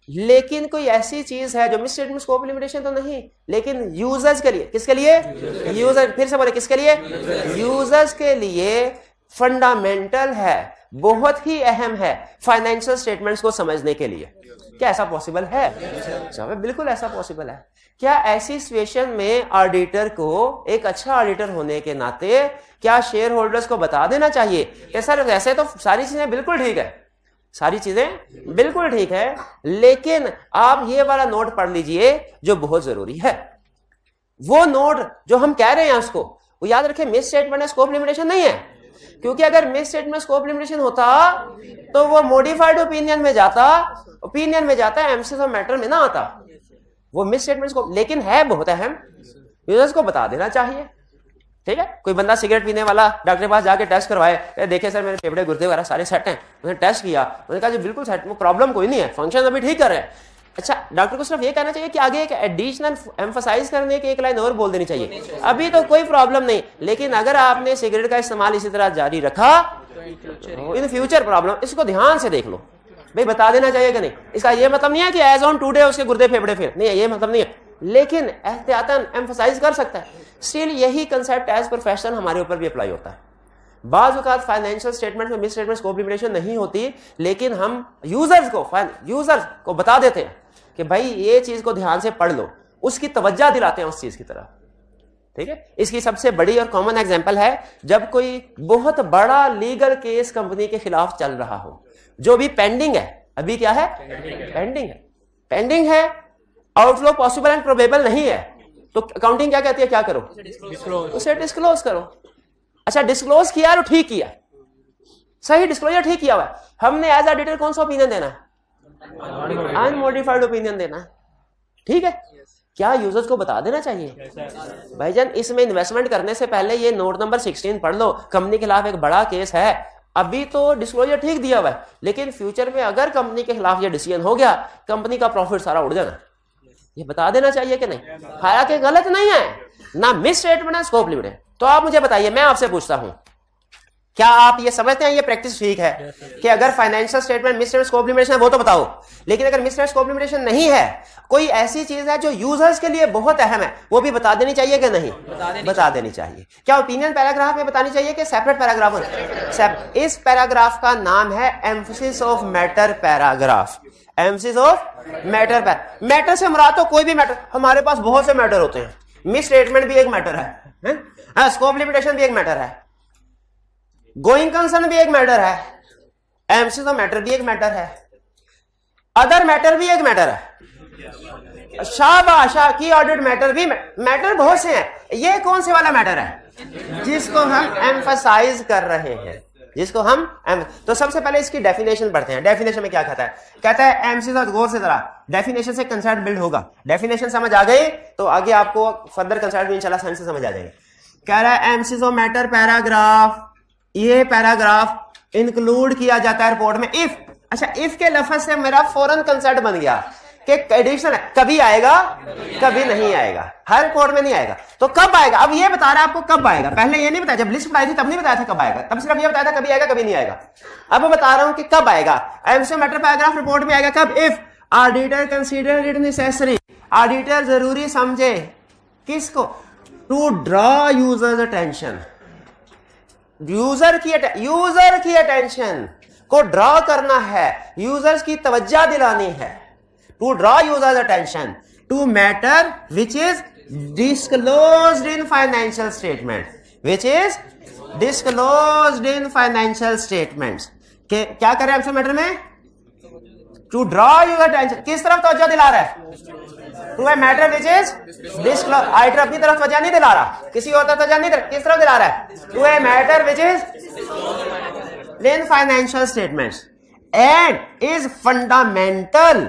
लेकिन कोई ऐसी चीज है जो मिस स्टेटमेंट स्कोप लिमिटेशन तो नहीं, लेकिन यूजर्स के लिए, किसके लिए, यूजर, फिर से बोले किसके लिए, यूजर्स के लिए फंडामेंटल है, बहुत ही अहम है फाइनेंशियल स्टेटमेंट्स को समझने के लिए। क्या ऐसा पॉसिबल है? जवाब बिल्कुल ऐसा पॉसिबल है। क्या ऐसी सिचुएशन में ऑडिटर को, एक अच्छा ऑडिटर होने के नाते, क्या शेयर होल्डर्स को बता देना चाहिए कि सर वैसे तो सारी चीजें बिल्कुल ठीक है, सारी चीजें बिल्कुल ठीक है, लेकिन आप ये वाला नोट पढ़ लीजिए जो बहुत जरूरी है। वो नोट जो हम कह रहे हैं उसको, वो याद रखें मिस स्टेटमेंट है, स्कोप लिमिटेशन नहीं है। क्योंकि अगर मिस स्टेटमेंट स्कोप लिमिटेशन होता तो वो मॉडिफाइड ओपिनियन में जाता, एम्फेसिस ऑफ मैटर में ना आता। वो मिस स्टेटमेंट स्कोप लेकिन है बहुत अहम, यूजर्स को बता देना चाहिए। ठीक है, कोई बंदा सिगरेट पीने वाला डॉक्टर के पास जाके टेस्ट करवाए, देखे सर मेरे फेफड़े गुर्दे वगैरह सारे सेट हैं, उन्होंने टेस्ट किया, उन्होंने कहा जी बिल्कुल सेट, वो प्रॉब्लम कोई नहीं है, फंक्शन अभी ठीक कर रहे हैं। अच्छा, डॉक्टर को सिर्फ ये कहना चाहिए कि आगे एक एडिशनल एम्फसाइज करने की एक लाइन और बोल देनी चाहिए, अभी तो कोई प्रॉब्लम नहीं, लेकिन अगर आपने सिगरेट का इस्तेमाल इसी तरह जारी रखा इन फ्यूचर प्रॉब्लम, इसको ध्यान से देख लो। भाई बता देना चाहिए कि नहीं, इसका ये मतलब नहीं है कि एज ऑन टुडे उसके गुर्दे फेफड़े फेल, नहीं है, ये मतलब नहीं है, लेकिन एहतियातन एम्फसाइज कर सकता है। स्टिल यही कंसेप्ट एज प्रोफेशनल हमारे ऊपर भी अप्लाई होता है। बाज़ औक़ात फाइनेंशियल स्टेटमेंट में मिस स्टेटमेंट स्कोप लिमिटेशन नहीं होती, लेकिन हम यूजर्स को बता देते हैं कि भाई ये चीज को ध्यान से पढ़ लो, उसकी तवज्जो दिलाते हैं उस चीज की तरफ। ठीक है, इसकी सबसे बड़ी और कॉमन एग्जांपल है जब कोई बहुत बड़ा लीगल केस कंपनी के खिलाफ चल रहा हो, जो भी पेंडिंग है, अभी क्या है, पेंडिंग है, आउटफ्लो पॉसिबल एंड प्रोबेबल नहीं है, तो अकाउंटिंग क्या कहती है, क्या करो, उसे डिस्क्लोज करो। अच्छा, डिस्क्लोज किया और ठीक किया, सही डिस्क्लोजर ठीक किया हुआ है, हमने एज ऑडिटर कौन सा ओपिनियन देना है, अनमोडिफाइड ओपिनियन देना है। ठीक है, क्या यूजर्स को बता देना चाहिए भाईजान, इसमें इन्वेस्टमेंट करने से पहले ये नोट नंबर 16 पढ़ लो, कंपनी के खिलाफ एक बड़ा केस है, अभी तो डिस्क्लोजर ठीक दिया हुआ है, लेकिन फ्यूचर में अगर कंपनी के खिलाफ ये डिसीजन हो गया, कंपनी का प्रॉफिट सारा उड़ जाना, ये बता देना चाहिए कि नहीं। हालांकि गलत नहीं है ना, मिस स्टेटमेंट है, स्कोप लिमिटेड। तो आप मुझे बताइए, मैं आपसे पूछता हूं, क्या आप ये समझते हैं ये प्रैक्टिस ठीक है कि अगर financial statement miss statement scope limitation है वो तो बताओ, लेकिन अगर मिस स्टेटमेंट स्कोप लिमिटेशन नहीं है, कोई ऐसी चीज है जो यूजर्स के लिए बहुत अहम है, वो भी बता देनी चाहिए कि नहीं, बता देनी चाहिए। क्या ओपिनियन पैराग्राफ में बतानी चाहिए कि सेपरेट पैराग्राफ? इस पैराग्राफ का नाम है emphasis of matter paragraph. Emphasis of matter से मुराद तो कोई भी मैटर, हमारे पास बहुत से मैटर होते हैं, मिस स्टेटमेंट भी एक मैटर है, स्कोप लिमिटेशन भी एक मैटर है, गोइंग कंसर्न भी एक मैटर है, एम्फेसिस ऑफ मैटर भी एक मैटर है, अदर मैटर भी एक मैटर है, शाबाशा की ऑडिट मैटर भी, मैटर बहुत से हैं। ये कौन से वाला मैटर है जिसको हम एम्फसाइज कर रहे हैं, जिसको हम तो सबसे पहले इसकी डेफिनेशन पढ़ते हैं। डेफिनेशन में क्या कहता है एम्फेसिस ऑफ, गौर से जरा, डेफिनेशन से कंसेप्ट बिल्ड होगा। डेफिनेशन समझ आ गई तो आगे आपको फर्दर कंसेप्ट भी इंशाल्लाह साइंस से समझ आ जाएंगे। कह रहा है एम्फेसिस ऑफ मैटर पैराग्राफ, ये पैराग्राफ इंक्लूड किया जाता है रिपोर्ट में इफ, अच्छा इफ के लफ्ज से मेरा फौरन कंसेप्ट बन गया कि एडिशनल है, कभी आएगा कभी नहीं आएगा, हर रिपोर्ट में नहीं आएगा, तो कब आएगा, अब ये बता रहा है आपको कब आएगा। पहले ये नहीं बताया, जब लिस्ट बनाई थी तब नहीं बताया था कब आएगा, तब सिर्फ ये बताया था कभी आएगा कभी नहीं आएगा। अब बता रहा हूं कि कब आएगा। एम्फेसिस मैटर पैराग्राफ रिपोर्ट में आएगा कब, if auditor consider it necessary, auditor जरूरी समझे किसको, to draw users attention, user की अटेंशन को ड्रॉ करना है, यूजर्स की तवज्जो दिलानी है, to draw users attention to matter which is disclosed in financial statement, which is disclosed in financial statements. क्या कर रहे हैं मैटर में, टू ड्रॉ यूजर अटेंशन, किस तरफ तवज्जो दिला रहा है, to a matter which is disclose, auditor अपनी तरफ तवज्जो नहीं दिला रहा, किसी और तरफ तवज्जो नहीं दिला, किस तरफ दिला रहा है, to a matter which is in financial statements and is fundamental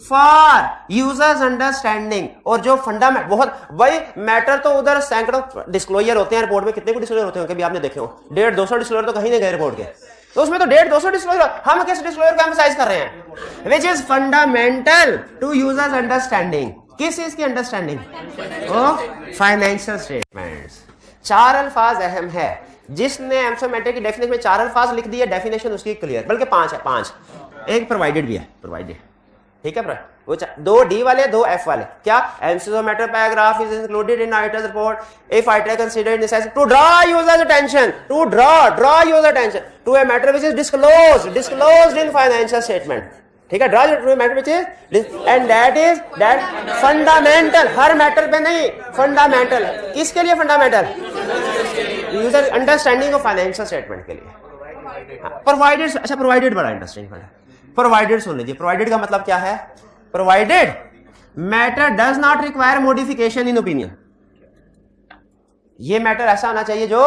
for users understanding. और जो फंडामेंटल बहुत भाई मैटर तो उधर सैकड़ों डिस्क्लोजर होते हैं रिपोर्ट में, कितने को डिस्क्लोजर होते हैं कभी आपने देखे हो, 150-200 डिस्क्लोजर तो कहीं नहीं गए रिपोर्ट के, तो उसमें तो 150-200 डिस्क्लोजर, हम किस डिस्क्लोजर को एम्फसाइज कर रहे हैं, which is fundamental to users understanding, किस चीज की अंडरस्टैंडिंग, फाइनेंशियल स्टेटमेंट्स। 4 अल्फाज अहम है, जिसने एम्फेसिस मैटर की डेफिनेशन में 4 अल्फाज लिख दिए, डेफिनेशन उसकी क्लियर, बल्कि 5 है, 5 एक प्रोवाइडेड भी है, प्रोवाइडेड, ठीक है, वो 2 डी वाले 2 एफ वाले। क्या, emphasis of matter paragraph is included in auditor's report if auditor considered necessary to draw users attention, to draw user attention to a matter which is disclosed in financial statement, ठीक है, draw to a matter which is and that fundamental, हर मैटर पे नहीं, फंडामेंटल, किसके लिए fundamental, user understanding of financial statement के लिए। प्रोवाइडेड, अच्छा प्रोवाइडेड बड़ा इंटरेस्टिंग है, प्रोवाइडेड सुन लीजिए। प्रोवाइडेड का मतलब क्या है, provided matter does not require modification in opinion, ये मैटर ऐसा होना चाहिए जो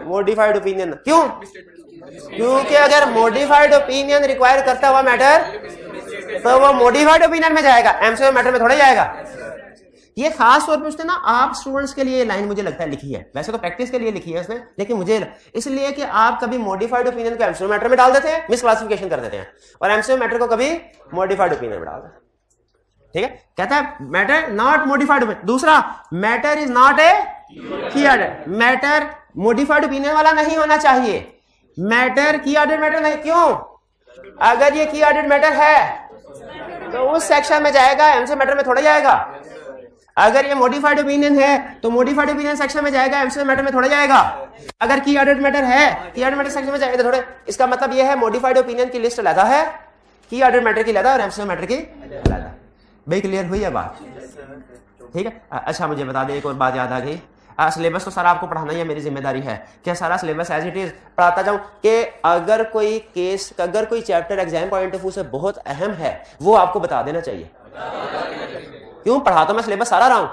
मॉडिफाइड ओपिनियन। क्यों? क्योंकि अगर मॉडिफाइड ओपिनियन रिक्वायर करता हुआ मैटर तो वो मॉडिफाइड ओपिनियन में जाएगा, एमसीक्यू मैटर में थोड़ा जाएगा। ये खास तौर पे उसने ना आप स्टूडेंट्स के लिए लाइन मुझे लगता है लिखी है, वैसे तो प्रैक्टिस के लिए लिखी है उसने, लेकिन मुझे इसलिए कि आप कभी मॉडिफाइड ओपिनियन को एमसीक्यू मैटर में डाल देते हैं, मिस क्लासिफिकेशन कर देते हैं, और एमसीक्यू मैटर को कभी मॉडिफाइड ओपिनियन में डाल देते हैं। ठीक है, कहता है मैटर नॉट मॉडिफाइड ओपिनियन। दूसरा, मैटर इज नॉट ए की ऑर्डर, मैटर मॉडिफाइड ओपिनियन वाला नहीं होना चाहिए, मैटर की ऑर्डर मैटर नहीं। क्यों? अगर ये की ऑर्डर मैटर है तो उस सेक्शन में जाएगा, एमसीक्यू मैटर में थोड़ा जाएगा। अगर ये मॉडिफाइड ओपिनियन है तो मॉडिफाइड ओपिनियन सेक्शन में जाएगा, एमसीक्यू मैटर में थोड़ा जाएगा। अगर की ऑर्डर मैटर है, की ऑर्डर मैटर सेक्शन में जाएगा थोड़े। इसका मतलब ये है मॉडिफाइड ओपिनियन की लिस्ट अलग है, की ऑर्डर मैटर की अलग और एमसीक्यू मैटर की अलग। भाई क्लियर हुई है बात? ठीक है। अच्छा मुझे बता दें, एक और बात याद आ गई, सिलेबस तो सारा आपको पढ़ाना ही है, मेरी जिम्मेदारी है कि सारा सिलेबस एज इट इज पढ़ाता जाऊं, कि अगर कोई केस, अगर कोई chapter exam point of view से बहुत अहम है वो आपको बता देना चाहिए। क्यों? पढ़ा तो मैं सिलेबस सारा रहा हूं,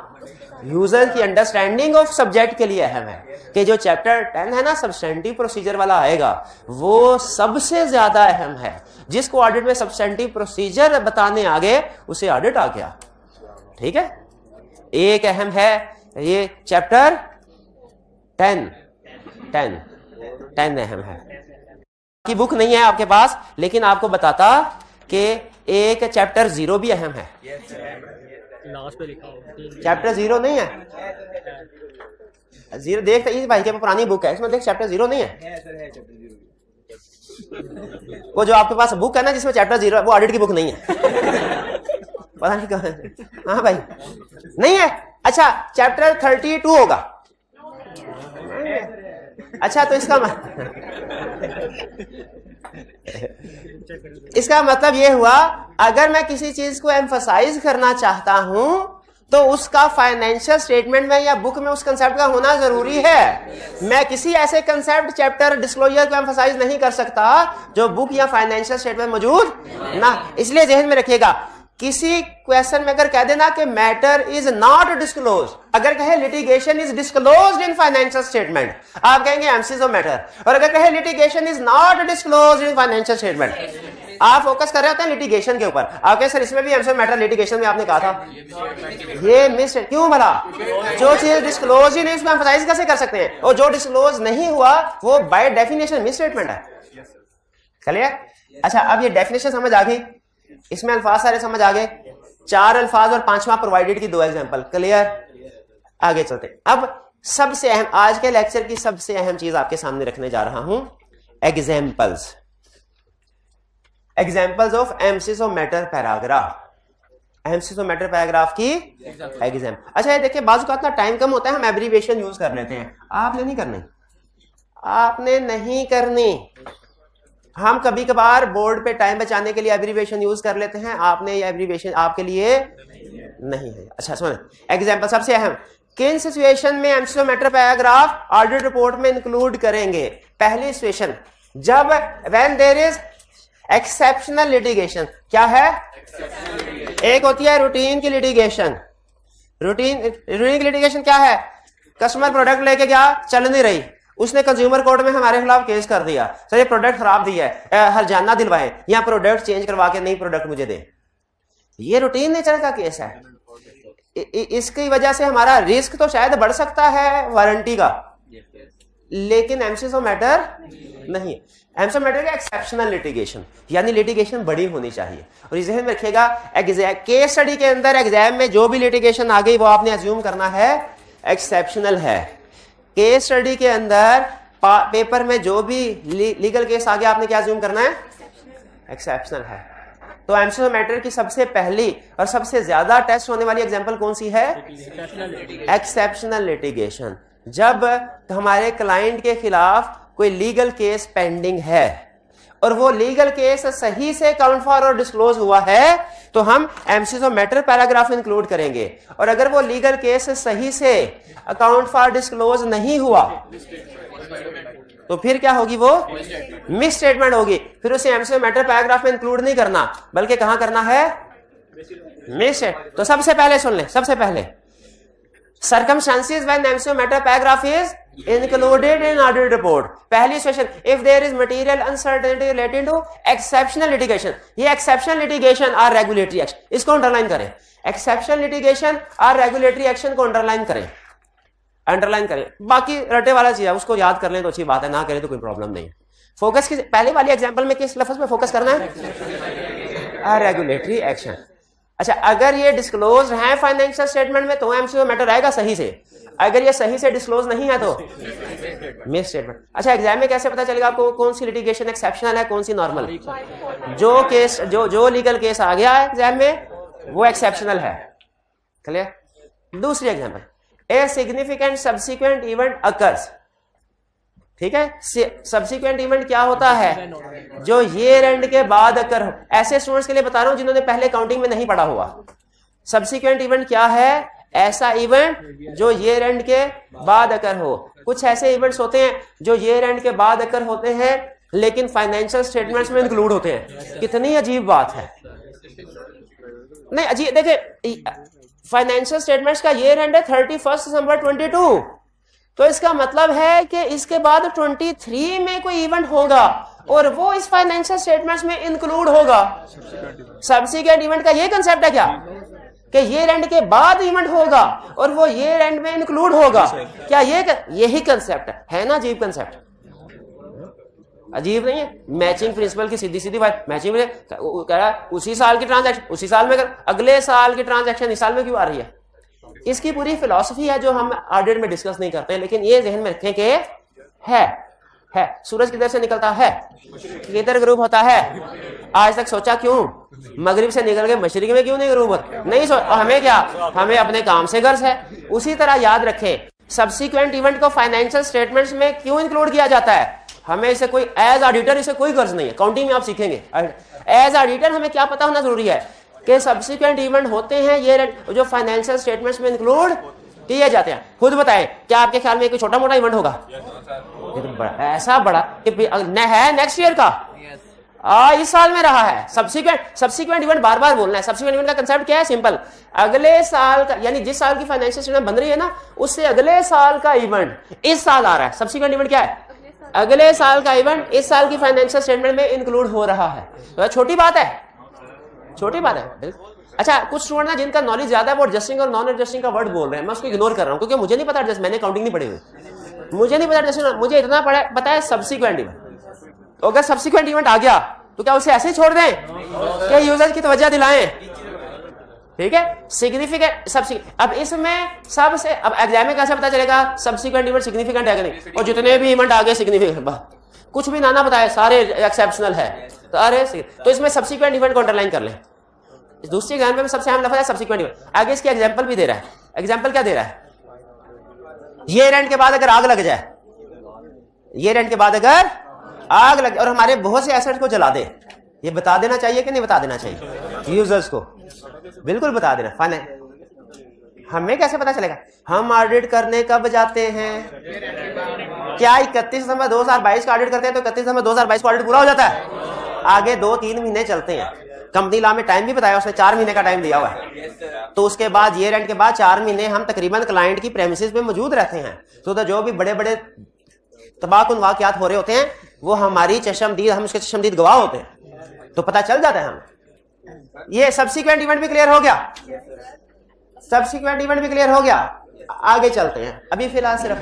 यूजर की अंडरस्टैंडिंग ऑफ सब्जेक्ट के लिए अहम है कि जो चैप्टर 10 है ना सब्सटेंटिव प्रोसीजर वाला आएगा, वो सबसे ज्यादा अहम है। जिसको ऑडिट में सब्सटेंटिव प्रोसीजर बताने आ गए उसे ऑडिट आ गया। ठीक है, एक अहम है ये चैप्टर 10 अहम है। की बुक नहीं है आपके पास, लेकिन आपको बताता कि एक चैप्टर 0 भी अहम है। लास्ट पे लिखा हो चैप्टर 0 नहीं है, 0 देख, इस भाई के पुरानी बुक है, इसमें देख चैप्टर 0 नहीं है। वो जो आपके पास बुक है ना जिसमें चैप्टर 0, वो ऑडिट की बुक नहीं है। पता नहीं कहाँ। हाँ भाई नहीं है। अच्छा चैप्टर 32 होगा। अच्छा तो इसका मतलब ये हुआ, अगर मैं किसी चीज को एम्फसाइज करना चाहता हूं तो उसका फाइनेंशियल स्टेटमेंट में या बुक में उस कंसेप्ट का होना जरूरी है। मैं किसी ऐसे कंसेप्ट चैप्टर डिस्क्लोजर को एम्फसाइज नहीं कर सकता जो बुक या फाइनेंशियल स्टेटमेंट मौजूद ना। इसलिए ज़हन में रखिएगा, किसी क्वेश्चन में अगर कह देना कि मैटर इज नॉट डिस्क्लोज, अगर कहे litigation is disclosed in financial statement, आप कहेंगे एमसीज ऑफ मैटर। और अगर कहे litigation is not disclosed in financial statement, आप फोकस कर रहे होते हैं लिटिगेशन के ऊपर। आप कहें सर इसमें भी एमसीज ऑफ मैटर लिटिगेशन में आपने कहा था, ये मिस क्यों भला? जो चीज डिस्क्लोज ही नहीं उसको एम्फसाइज कैसे कर सकते हैं? और जो डिस्क्लोज नहीं हुआ वो बाय डेफिनेशन मिस स्टेटमेंट है। चलिए अच्छा, अब ये डेफिनेशन समझ आ गई, इसमें अल्फाज सारे समझ आ गए, 4 अल्फाज और 5वां प्रोवाइडेड की 2 एग्जांपल। क्लियर? आगे चलते। अब सबसे अहम, आज के लेक्चर की सबसे अहम चीज आपके सामने रखने जा रहा हूं, examples of MCs of matter paragraph. MCs of matter paragraph की एग्जाम। अच्छा ये देखिए, बाजू का इतना टाइम कम होता है, हम एब्रीविएशन यूज कर लेते हैं। आपने नहीं करनी। हम कभी कभार बोर्ड पे टाइम बचाने के लिए एब्रीविएशन यूज कर लेते हैं, आपने ये एब्रीविएशन आपके लिए नहीं है। अच्छा सुनो, एग्जांपल सबसे अहम, किन सिचुएशन में MCQ matter paragraph audit report में इंक्लूड करेंगे? पहली सिचुएशन, जब when there is exceptional litigation. क्या है? एक होती है रूटीन की लिटिगेशन। रूटीन की लिटिगेशन क्या है? कस्टमर प्रोडक्ट लेके गया, चल नहीं रही, उसने कंज्यूमर कोर्ट में हमारे खिलाफ केस कर दिया, सर ये प्रोडक्ट खराब दिया है, हर्जाना दिलवाए या प्रोडक्ट चेंज करवा के नई प्रोडक्ट मुझे दे। ये रूटीन नेचर का केस है। इसकी वजह से हमारा रिस्क तो शायद बढ़ सकता है वारंटी का, लेकिन एमसीज ऑफ मैटर नहीं। एमसीज ऑफ मैटर का एक्सेप्शनल लिटिगेशन, यानी लिटिगेशन बड़ी होनी चाहिए। और इस ज़हन में रखिएगा, केस स्टडी के अंदर एग्जाम में जो भी लिटिगेशन आ गई वो आपने अज्यूम करना है एक्सेप्शनल है। केस स्टडी के अंदर पेपर में जो भी लीगल केस आ गया आपने क्या अज्यूम करना है? एक्सेप्शनल है। तो एमसीज ऑफ मैटर की सबसे पहली और सबसे ज्यादा टेस्ट होने वाली एग्जांपल कौन सी है? Exceptional litigation. जब हमारे क्लाइंट के खिलाफ कोई लीगल केस पेंडिंग है और वो लीगल केस सही से काउंट फॉर और डिस्क्लोज हुआ है तो हम MCs of matter paragraph include करेंगे। और अगर वो लीगल केस सही से अकाउंट फॉर डिस्क्लोज नहीं हुआ तो फिर क्या होगी? वो मिस स्टेटमेंट होगी। फिर उसे एमसीज ऑफ मैटर पैराग्राफ में इंक्लूड नहीं करना, बल्कि कहां करना है? मिस। तो सबसे पहले सुन ले, सबसे पहले Circumstances when MCO matter paragraph is included in audit report. पहली session, if there is material uncertainty related to exceptional litigation, ये exceptional litigation और regulatory action, इसको अंडरलाइन करें. Exceptional litigation और regulatory action को अंडरलाइन करें, अंडरलाइन करें. बाकी रटे वाला चीज है, उसको याद कर लें तो अच्छी बात है, ना करें तो कोई प्रॉब्लम नहीं. फोकस की पहले वाली एग्जांपल में किस लफ्ज पे फोकस करना है? Regulatory action. अच्छा, अगर ये डिस्क्लोज है फाइनेंशियल स्टेटमेंट में तो एमसीओ मैटर आएगा सही से. अगर ये सही से डिस्क्लोज नहीं है तो मिस स्टेटमेंट. अच्छा, एग्जाम में कैसे पता चलेगा आपको कौन सी लिटिगेशन एक्सेप्शनल है, कौन सी नॉर्मल? जो केस जो लीगल केस आ गया है एग्जाम में वो एक्सेप्शनल है. क्लियर? दूसरी example, a significant subsequent event occurs. ठीक है, सब्सिक्वेंट इवेंट क्या होता है? जो ईयर एंड के बाद अकर हो. ऐसे स्टूडेंट्स के लिए बता रहा हूं जिन्होंने पहले काउंटिंग में नहीं पढ़ा हुआ. सब्सिक्वेंट इवेंट क्या है? ऐसा इवेंट जो ईयर एंड के बाद अकर हो. कुछ ऐसे इवेंट्स होते हैं जो ईयर एंड के बाद अकर होते हैं लेकिन फाइनेंशियल स्टेटमेंट्स में इंक्लूड होते हैं. कितनी अजीब बात है. नहीं अजीब, देखिए फाइनेंशियल स्टेटमेंट्स का ईयर एंड है 31 दिसंबर 22, तो इसका मतलब है कि इसके बाद 23 में कोई इवेंट होगा और वो इस फाइनेंशियल स्टेटमेंट्स में इंक्लूड होगा. सब्सिक्वेंट इवेंट का ये कंसेप्ट है क्या कि ईयर एंड के बाद इवेंट होगा और वो ईयर एंड में इंक्लूड होगा? क्या यही कंसेप्ट है ना? अजीब कंसेप्ट, अजीब नहीं है. मैचिंग प्रिंसिपल की सीधी सीधी बात. मैचिंग में कह रहा उसी साल की ट्रांजैक्शन उसी साल में कर, अगले साल की ट्रांजैक्शन इस साल में क्यों आ रही है? इसकी पूरी फिलॉसफी है जो हम ऑडिट में डिस्कस नहीं करते, लेकिन ये जहन में रखें कि है. सूरज किधर से निकलता है? किधर ग्रुप होता है? आज तक सोचा क्यों? मगरिब से निकल के मशरिक में क्यों नहीं ग्रुप होता? नहीं हमें क्या, हमें अपने काम से गर्ज है. उसी तरह याद रखें, सब्सिक्वेंट इवेंट को फाइनेंशियल स्टेटमेंट्स में क्यों इंक्लूड किया जाता है? हमें इसे कोई एज ऑडिटर इसे कोई गर्ज नहीं है. काउंटिंग में आप सीखेंगे. एज ऑडिटर हमें क्या पता होना जरूरी है कि सब्सिक्वेंट इवेंट होते हैं ये जो फाइनेंशियल स्टेटमेंट्स में इंक्लूड किए जाते हैं. खुद बताएं, क्या आपके ख्याल में कोई छोटा मोटा इवेंट होगा? ऐसा बड़ा है नेक्स्ट ईयर का, इस साल में रहा है. सब्सिक्वेंट इवेंट बार बार बोलना है. सब्सिक्वेंट इवेंट का कंसेप्ट क्या है? सिंपल, अगले साल का, यानी जिस साल की फाइनेंशियल स्टेटमेंट बन रही है ना, उससे अगले साल का इवेंट इस साल आ रहा है. सब्सिक्वेंट इवेंट क्या है? अगले साल का इवेंट इस साल की फाइनेंशियल स्टेटमेंट में इंक्लूड हो रहा है. तो छोटी बात है, छोटी बात है. अच्छा, कुछ स्टूडेंट ना जिनका नॉलेज ज्यादा है वो एडजस्टिंग और नॉन एडजस्टिंग का वर्ड बोल रहे हैं. मैं उसको इग्नोर कर रहा हूं क्योंकि मुझे नहीं पता एडजस्ट, मैंने काउंटिंग नहीं पढ़ी हुई, मुझे नहीं पता एडजस्टिंग. मुझे इतना पता है सब्सिक्वेंट इवेंट. तो अगर सब्सिक्वेंट इवेंट आ गया तो क्या उसे ऐसे ही छोड़ दें? क्या यूजर की तवज्जो दिलाएं? ठीक है, सिग्निफिकेंट सब्सिक्वेंट. अब इसमें सबसे, अब एग्जाम में कैसे पता चलेगा सब्सिक्वेंट इवेंट सिग्निफिकेंट है कि नहीं? और जितने भी इवेंट आगे सिग्निफिकेंट, कुछ भी नाना बताए सारे एक्सेप्शनल है. तो इसमें सब्सिक्वेंट इवेंट को अंडरलाइन कर लें. इस दूसरी एग्जाम में सबसे अहम लफ्ज़ है सब्सिक्वेंट इवेंट. आगे इसकी एग्जांपल भी दे रहा है. एग्जांपल क्या दे रहा है? ईयर एंड के बाद अगर आग लग जाए, ईयर एंड के बाद अगर आग लग और हमारे बहुत से एसेट्स को जला दे, ये बता देना चाहिए कि नहीं बता देना चाहिए यूजर्स को? बिल्कुल बता देना. फाइनल हमें कैसे पता चलेगा? हम ऑडिट करने कब जाते हैं? क्या 31 दिसंबर 2022 का ऑडिट करते हैं तो 31 दिसंबर 2022 का ऑडिट पूरा हो जाता है? आगे 2-3 महीने चलते हैं. कंपनी लॉ में टाइम भी बताया, उसने 4 महीने का टाइम दिया हुआ है. तो उसके बाद ईयर एंड के बाद 4 महीने हम तकरीबन क्लाइंट की प्रेमिसेस में मौजूद रहते हैं. तो जो भी बड़े बड़े तबाकुन वाकयात हो रहे होते हैं वो हमारी चशमदीद, हम उसके चशमदीद गवाह होते हैं, तो पता चल जाता है हमें. ये सब्सिक्वेंट इवेंट भी क्लियर हो गया. सब्सिक्वेंट इवेंट भी क्लियर हो गया. आगे चलते हैं. अभी फिलहाल सिर्फ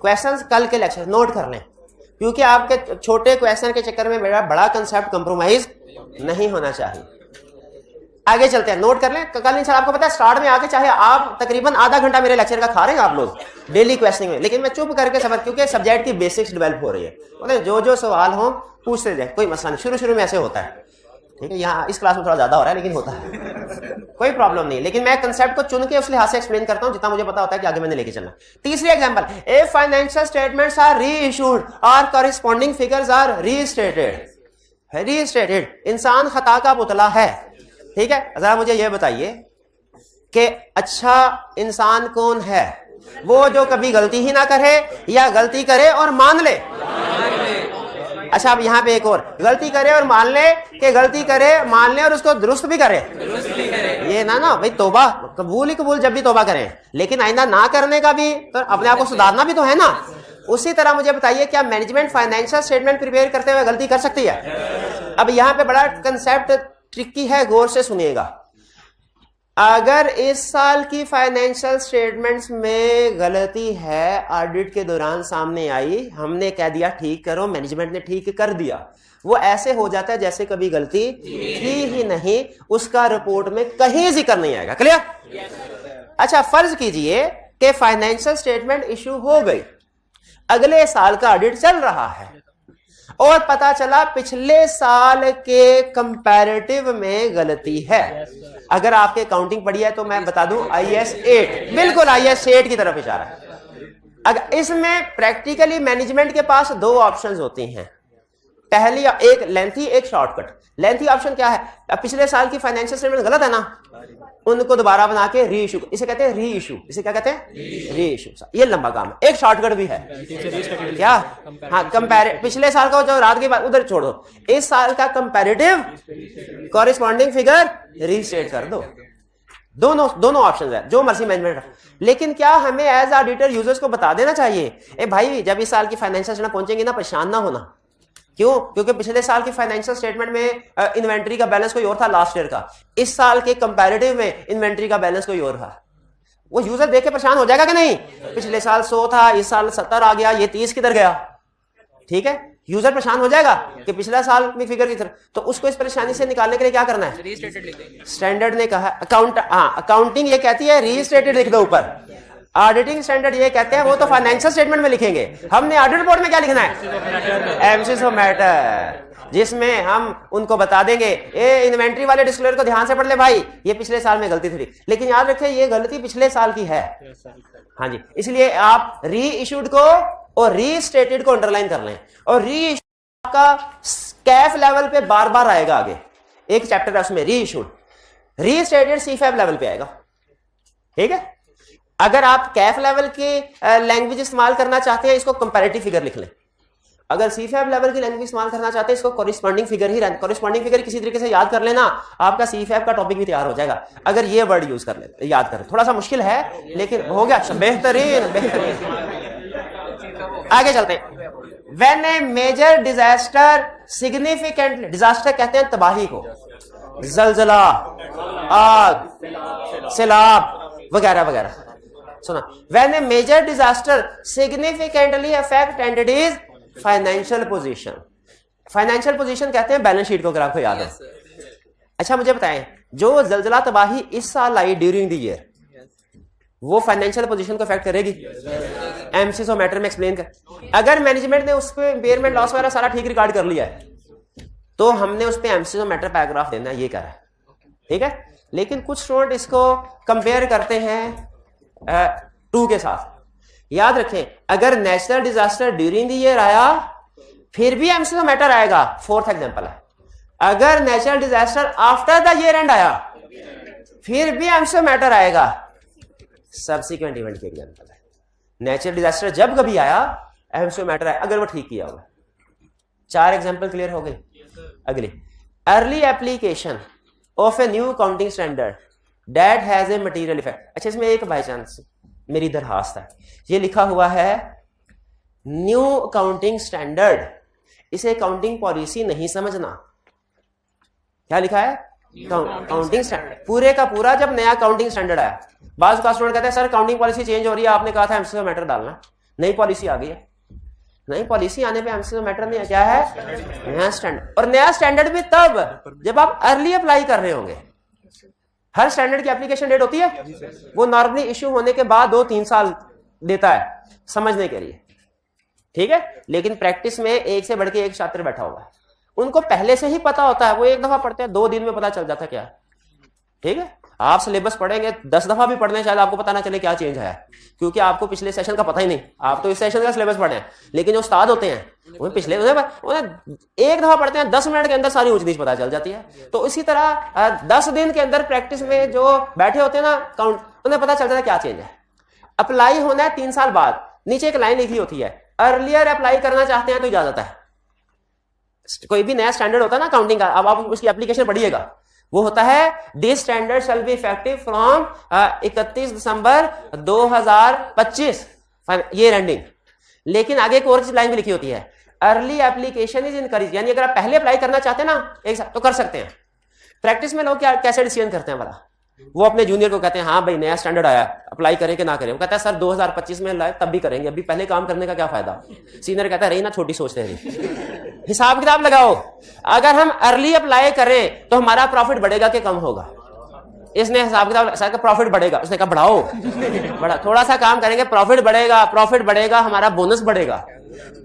क्वेश्चंस कल के लेक्चर नोट कर लें, क्योंकि आपके छोटे क्वेश्चन के चक्कर में मेरा बड़ा कंसेप्ट कंप्रोमाइज नहीं होना चाहिए. आगे चलते हैं, नोट कर लें. कल इंशाल्लाह आपको पता है स्टार्ट में आके चाहे आप तकरीबन आधा घंटा मेरे लेक्चर का खा रहे हैं आप लोग डेली क्वेश्चनिंग में, लेकिन मैं चुप करके समझ, क्योंकि सब्जेक्ट की बेसिक्स डेवलप हो रही है. मतलब जो सवाल हो पूछते जाए, कोई मसला नहीं. शुरू में ऐसे होता है, ठीक है. यहाँ इस क्लास में थोड़ा ज्यादा हो रहा है लेकिन होता है, कोई प्रॉब्लम नहीं. लेकिन मैं कंसेप्ट को चुन के उस लिहाज से एक्सप्लेन करता हूँ जितना मुझे पता होता है कि आगे मैंने लेके चलना. तीसरी example, a financial statements are reissued और कॉरेस्पॉन्डिंग फिगर्स आर रीस्टेटेड. इंसान खता का पुतला है. ठीक है, जरा मुझे यह बताइए कि अच्छा इंसान कौन है? वो जो कभी गलती ही ना करे या गलती करे और मान ले. अच्छा, अब यहाँ पे एक और, गलती करे और मान ले कि गलती करे, मान ले और उसको दुरुस्त भी करे। ये ना भाई, तौबा कबूल ही कबूल जब भी तौबा करें, लेकिन आइंदा ना करने का भी तो अपने आप को सुधारना भी तो है ना। उसी तरह मुझे बताइए, क्या मैनेजमेंट फाइनेंशियल स्टेटमेंट प्रिपेयर करते हुए गलती कर सकती है? अब यहाँ पे बड़ा कंसेप्ट ट्रिकी है, गौर से सुनिएगा। अगर इस साल की फाइनेंशियल स्टेटमेंट्स में गलती है, ऑडिट के दौरान सामने आई, हमने कह दिया ठीक करो, मैनेजमेंट ने ठीक कर दिया, वो ऐसे हो जाता है जैसे कभी गलती थी ही नहीं, उसका रिपोर्ट में कहीं जिक्र नहीं आएगा। क्लियर? अच्छा, फर्ज कीजिए कि फाइनेंशियल स्टेटमेंट इशू हो गई, अगले साल का ऑडिट चल रहा है और पता चला पिछले साल के कंपैरेटिव में गलती है। अगर आपके काउंटिंग पड़ी है तो मैं बता दूं IAS 8, बिल्कुल IAS 8 की तरफ इशारा है। अगर इसमें प्रैक्टिकली मैनेजमेंट के पास दो ऑप्शंस होती हैं, पहली एक लेंथी, एक शॉर्टकट। लेंथी ऑप्शन क्या है? पिछले साल की फाइनेंशियल स्टेटमेंट गलत है ना, उनको दोबारा बना के री इशू, इसे कहते हैं री इशू। इसे क्या कहते हैं? री इशू। ये लंबा काम है। एक शॉर्टकट भी है क्या? हाँ, कंपेयर, पिछले साल का जो रात के बाद उधर छोड़ दो, इस साल का कंपैरेटिव कॉरेस्पॉन्डिंग फिगर रीस्टेट कर दो। दोनों ऑप्शन है, जो मर्जी मैनेजमेंट। लेकिन क्या हमें एज ऑडिटर यूजर्स को बता देना चाहिए, ए भाई जब इस साल की फाइनेंशियल स्टेटमेंट पहुंचेंगे ना, परेशान ना होना। क्यों? क्योंकि पिछले साल की फाइनेंशियल स्टेटमेंट में इन्वेंट्री का बैलेंस कोई और था लास्ट ईयर का, इस साल के कंपैरेटिव में इन्वेंट्री का बैलेंस कोई और था। वो यूजर देख के परेशान हो जाएगा कि नहीं? पिछले साल 100 था, इस साल 70 आ गया, ये 30 किधर गया? ठीक है, यूजर परेशान हो जाएगा कि पिछला साल में फिगर की तरह। तो उसको इस परेशानी से निकालने के लिए क्या करना है? स्टैंडर्ड ने कहा, अकाउंटिंग ये कहती है रीस्टेटेड लिख दो ऊपर, ऑडिटिंग स्टैंडर्ड ये कहते हैं वो तो फाइनेंशियल स्टेटमेंट में लिखेंगे, हमने ऑडिट रिपोर्ट में क्या लिखना है? एम्फेसिस ऑफ मैटर, जिसमें हम उनको बता देंगे, ए इन्वेंट्री वाले डिस्क्लोजर को ध्यान से पढ़ ले भाई, ये पिछले साल में गलती थी, लेकिन याद रखें ये गलती पिछले साल की है। हाँ जी, इसलिए आप री इशूड को और रीस्टेटेड को अंडरलाइन कर लें। और री इशूड का कैफ लेवल पे बार बार आएगा, आगे एक चैप्टर है उसमें री इशूड, रीस्टेटेड सीफैब लेवल पे आएगा। ठीक है, अगर आप कैफ लेवल की लैंग्वेज इस्तेमाल करना चाहते हैं, इसको कंपैरेटिव फिगर लिख लें। अगर सीफैब लेवल की लैंग्वेज इस्तेमाल करना चाहते हैं, इसको कॉरेस्पॉन्डिंग फिगर ही रहना। कॉरेस्पॉन्डिंग फिगर किसी तरीके से याद कर लेना, आपका सीफैब का टॉपिक भी तैयार हो जाएगा। अगर ये वर्ड यूज कर ले, याद करें, थोड़ा सा मुश्किल है लेकिन हो गया, बेहतरीन बेहतरीन। आगे चलते हैं। When a major disaster significantly, disaster कहते हैं तबाही को, जलजला, आग, सैलाब वगैरह वगैरह। सुना, when a major disaster significantly affect entities financial position. Financial position कहते हैं बैलेंस शीट को, अगर आपको याद है। अच्छा मुझे बताएं, जो जलजला तबाही इस साल आई ड्यूरिंग द ईयर, वो फाइनेंशियल पोजीशन को अफेक्ट करेगी? एमसीएस और मैटर में एक्सप्लेन कर। अगर मैनेजमेंट ने उस पे इम्पेयरमेंट लॉस वगैरह सारा ठीक रिकॉर्ड कर लिया है, तो हमने उस पे एमसीएस और मैटर पैराग्राफ देना, ये कह रहा है। ठीक है, लेकिन कुछ स्टूडेंट इसको कंपेयर करते हैं 2 के साथ। याद रखें, अगर natural disaster during the year आया फिर भी एमसीएस और मैटर आएगा। 4th एग्जांपल है, अगर natural disaster after the year and आया फिर भी एमसीएस और मैटर आएगा। सब्सिक्वेंट इवेंट के एग्जांपल है। नेचुरल डिजास्टर जब कभी आया, एमसीएस मैटर आया, अगर वो ठीक किया होगा। 4 एग्जांपल क्लियर हो गए। अगली, early application of a new accounting standard that has a material effect. अच्छा, इसमें एक बाई चांस मेरी दरखास्त है, ये लिखा हुआ है न्यू अकाउंटिंग स्टैंडर्ड, इसे अकाउंटिंग पॉलिसी नहीं समझना। क्या लिखा है? Accounting standard. पूरे का पूरा जब नया अकाउंटिंग स्टैंडर्ड आया, बाज़ का स्टूडेंट कहते हैं सर अकाउंटिंग पॉलिसी चेंज हो रही है, आपने कहा था एमसीएस मैटर डालना, नई पॉलिसी आ गई है। नई पॉलिसी आने पे एमसीएस मैटर नहीं, क्या है? नया स्टैंडर्ड। और नया स्टैंडर्ड भी तब जब आप अर्ली अप्लाई कर रहे होंगे। हर स्टैंडर्ड की एप्लीकेशन डेट होती है, वो नॉर्मली इश्यू होने के बाद 2-3 साल देता है समझने के लिए। ठीक है, लेकिन प्रैक्टिस में एक से बढ़ के एक छात्र बैठा हुआ है, उनको पहले से ही पता होता है, वो एक दफा पढ़ते हैं 2 दिन में पता चल जाता है क्या। ठीक है, आप सिलेबस पढ़ेंगे 10 दफा भी पढ़ने, शायद आपको पता ना चले क्या चेंज है, क्योंकि आपको पिछले सेशन का पता ही नहीं। आप तो इस सेशन का सिलेबस पढ़े हैं, लेकिन जो उस्ताद होते हैं उन्हें पिछले उन्हें एक दफा पढ़ते हैं, 10 मिनट के अंदर सारी ऊंच नीच पता चल जाती है। तो इसी तरह 10 दिन के अंदर प्रैक्टिस में जो बैठे होते हैं ना काउंट, उन्हें पता चल जाता है क्या चेंज है। अप्लाई होना है 3 साल बाद, नीचे एक लाइन लिखी होती है, अर्लियर अप्लाई करना चाहते हैं तो इजाजत है, कोई भी नया स्टैंडर्ड होता है ना काउंटिंग का, अब आप उसकी एप्लीकेशन पढ़िएगा, वो होता है this standard shall be effective from 31 दिसंबर 2025 ये एंडिंग। लेकिन आगे एक और लाइन भी लिखी होती है, अर्ली एप्लीकेशन इज इनकरेज, यानी अगर आप पहले अप्लाई करना चाहते हैं ना एक साथ तो कर सकते हैं। प्रैक्टिस में लोग क्या कैसे डिसीजन करते हैं भला, वो अपने जूनियर को कहते हैं हाँ भाई नया स्टैंडर्ड आया अप्लाई करें कि ना करें, वो कहता है सर 2025 में लाए तब भी करेंगे, अभी पहले काम करने का क्या फायदा। सीनियर कहता है रही ना छोटी सोचते हैं। हिसाब किताब लगाओ, अगर हम अर्ली अप्लाई करें तो हमारा प्रॉफिट बढ़ेगा कि कम होगा। इसने हिसाब किताब सर का प्रॉफिट बढ़ेगा, उसने कहा बढ़ाओ, बढ़ा थोड़ा सा काम करेंगे प्रॉफिट बढ़ेगा, हमारा बोनस बढ़ेगा।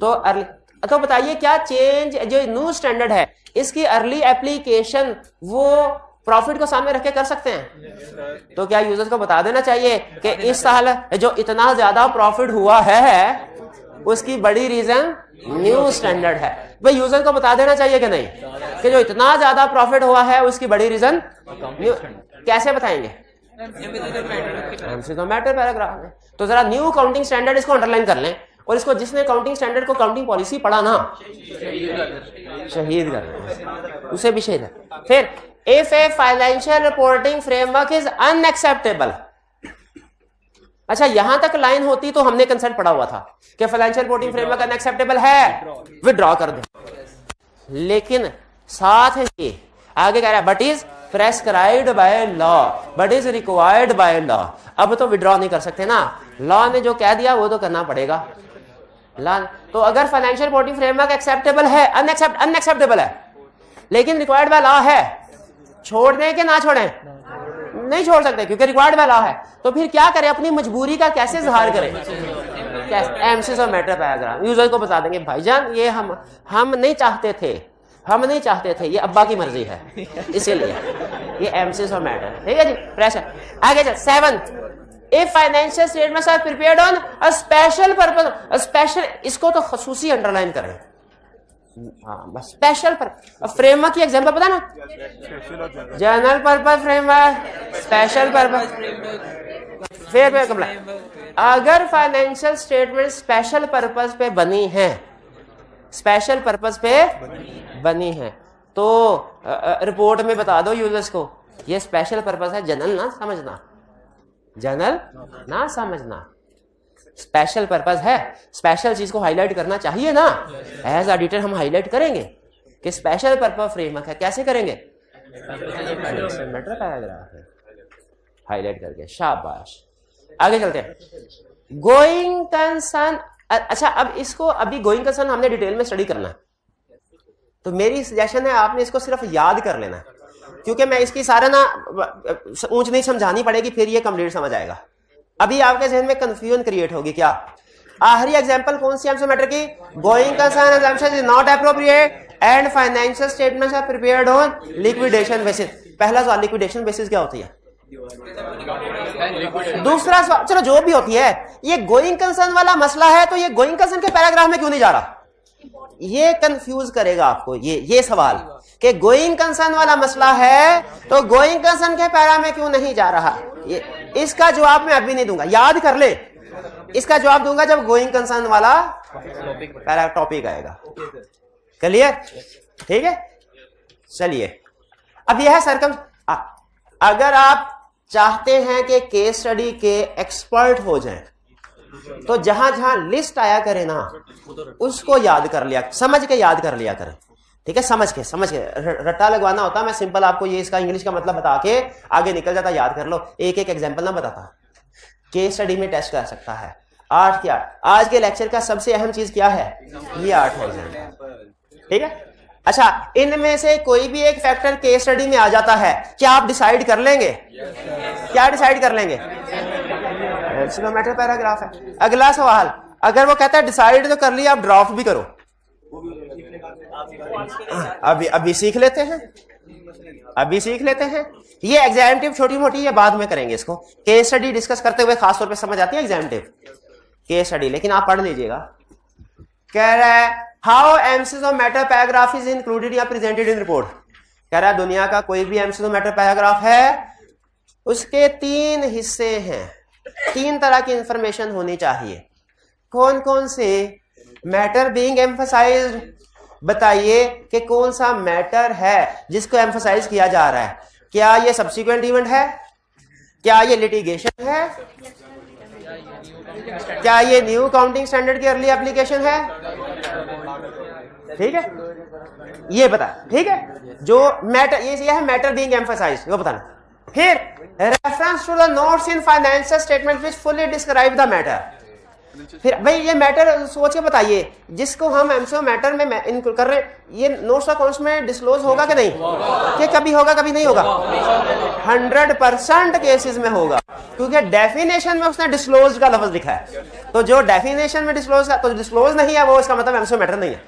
तो अर्ली, तो बताइए क्या चेंज जो न्यू स्टैंडर्ड है इसकी अर्ली एप्लीकेशन वो प्रॉफिट को सामने रख के कर सकते हैं? तो क्या यूजर्स को बता देना चाहिए कि इस साल जो इतना ज्यादा प्रॉफिट हुआ है उसकी बड़ी रीजन न्यू स्टैंडर्ड है? भाई यूजर को बता देना चाहिए कि नहीं कि जो इतना ज्यादा प्रॉफिट हुआ है उसकी बड़ी रीजन न्यू। कैसे बताएंगे? एमसी तो मैटर पैराग्राफ में। तो जरा न्यू काउंटिंग स्टैंडर्ड इसको अंडरलाइन कर लें, और इसको जिसने काउंटिंग स्टैंडर्ड को काउंटिंग पॉलिसी पढ़ा ना शहीद कर लें, उसे भी शहीद है। फिर if a financial reporting framework is unacceptable, अच्छा यहां तक लाइन होती तो हमने कंसेप्ट पढ़ा हुआ था कि फाइनेंशियल रिपोर्टिंग फ्रेमवर्क अनएक्सेप्टेबल है, विड्रॉ कर दो। लेकिन साथ ही आगे कह रहा है but is prescribed by law, but is required by law. अब तो विड्रॉ नहीं कर सकते ना, लॉ ने जो कह दिया वो तो करना पड़ेगा। तो अगर फाइनेंशियल रिपोर्टिंग फ्रेमवर्क एक्सेप्टेबल है, अनएक्सेप्टेबल है लेकिन रिक्वायर्ड बाय लॉ है, छोड़ दें कि ना छोड़ें? नहीं छोड़ सकते क्योंकि रिक्वायर्ड बाय लॉ है। तो फिर क्या करें, अपनी मजबूरी का कैसे इजहार करें? एमसीस और मैटर पैराग्राफ यूजर को बता देंगे भाईजान ये हम नहीं चाहते थे, ये अब्बा की मर्जी है, इसीलिए ये एमसीस और मैटर। ठीक है जी, प्रेशर आगे चल। 7 if financial statements are prepared on a special purpose, special इसको तो खसूसी अंडरलाइन करें। हाँ बस स्पेशल पर्पस। फ्रेमवर्क की एग्जांपल पता ना, general purpose framework, special purpose, फिर कंप्लाई। अगर फाइनेंशियल स्टेटमेंट स्पेशल पर्पस पे बनी है, स्पेशल पर्पस पे बनी है तो रिपोर्ट में बता दो यूजर्स को ये स्पेशल पर्पस है, जनरल ना समझना, जनरल ना समझना, स्पेशल पर्पस है। स्पेशल चीज को हाईलाइट करना चाहिए ना, एज ऑडिटर हम हाईलाइट करेंगे कि स्पेशल पर्पस फ्रेमवर्क है। कैसे करेंगे? मैटर पैराग्राफ है हाईलाइट करके, शाबाश। आगे चलते हैं। गोइंग कंसर्न, अच्छा अब इसको अभी गोइंग कंसर्न हमने डिटेल में स्टडी करना है, तो मेरी सजेशन है आपने इसको सिर्फ याद कर लेना है, क्योंकि मैं इसकी सारा ना ऊंच नहीं समझानी पड़ेगी, फिर ये कंप्लीट समझ आएगा। अभी आपके जहन में कंफ्यूजन क्रिएट होगी क्या? आखिरी एग्जांपल कौन सी एमसीक्यू मैटर की? Going concern assumption is not appropriate and financial statements are prepared on liquidation basis. पहला सवाल लिक्विडेशन बेसिस क्या होती है? दूसरा सवाल चलो जो भी होती है, ये गोइंग कंसर्न वाला मसला है तो ये गोइंग कंसर्न के पैराग्राफ में क्यों नहीं जा रहा? ये कंफ्यूज करेगा आपको ये सवाल कि गोइंग कंसर्न वाला मसला है तो गोइंग कंसर्न के पैरा में क्यों नहीं जा रहा। इसका जवाब मैं अभी नहीं दूंगा, याद कर ले, इसका जवाब दूंगा जब गोइंग कंसर्न वाला पैरा टॉपिक आएगा। क्लियर? ठीक है, चलिए। अब यह है सरकम, अगर आप चाहते हैं कि केस स्टडी के एक्सपर्ट हो जाएं तो जहां जहां लिस्ट आया करे ना उसको याद कर लिया, समझ के याद कर लिया करें। ठीक है, समझ के रट्टा लगवाना होता, मैं सिंपल आपको ये इसका इंग्लिश का मतलब बता के आगे निकल जाता, याद कर लो, एक एक एग्जांपल ना बताता। केस स्टडी में टेस्ट कर सकता है 8 के 8। आज के लेक्चर का सबसे अहम चीज क्या है? ये 8 एग्जांपल। ठीक है, अच्छा इनमें से कोई भी एक फैक्टर केस स्टडी में आ जाता है, क्या आप डिसाइड कर लेंगे? क्या डिसाइड कर लेंगे? मैटर पैराग्राफ है। अगला सवाल, अगर वो कहता है डिसाइड तो कर लिया, आप ड्राफ्ट भी करो, अभी सीख लेते हैं, ये एग्जामिनेटिव छोटी मोटी ये बाद में करेंगे, इसको केस स्टडी डिस्कस करते हुए खासतौर पे समझ आती है एग्जामिनेटिव केस स्टडी, लेकिन आप पढ़ लीजिएगा। कह रहा है how MCQ of matter paragraph is included या प्रेजेंटेड इन रिपोर्ट। कह रहा है दुनिया का कोई भी एमसीक्यू ऑफ मैटर पैराग्राफ है उसके 3 हिस्से हैं, 3 तरह की इंफॉर्मेशन होनी चाहिए। कौन कौन से? मैटर बीइंग एम्फसाइज्ड, बताइए कि कौन सा मैटर है जिसको एम्फसाइज किया जा रहा है। क्या ये सब्सिक्वेंट इवेंट है, क्या ये लिटिगेशन है, क्या ये न्यू काउंटिंग स्टैंडर्ड की अर्ली एप्लीकेशन है? ठीक है, ये बता। ठीक है, जो मैटर ये है मैटर बीइंग एम्फसाइज्ड, वो बताना। फिर reference to the notes in financial statement which fully describe the matter. फिर भाई ये मैटर सोच के बताइए जिसको हम एमसीओ मैटर में इनक्लूड कर रहे हैं, ये नोट्स अकाउंट्स में डिस्क्लोज होगा कि नहीं? कि कभी होगा कभी नहीं होगा? 100% केसेस में होगा, क्योंकि डेफिनेशन में उसने डिस्क्लोज का लफ्ज लिखा है। तो जो डेफिनेशन में डिस्क्लोज नहीं है वो इसका मतलब एमसीओ मैटर नहीं है,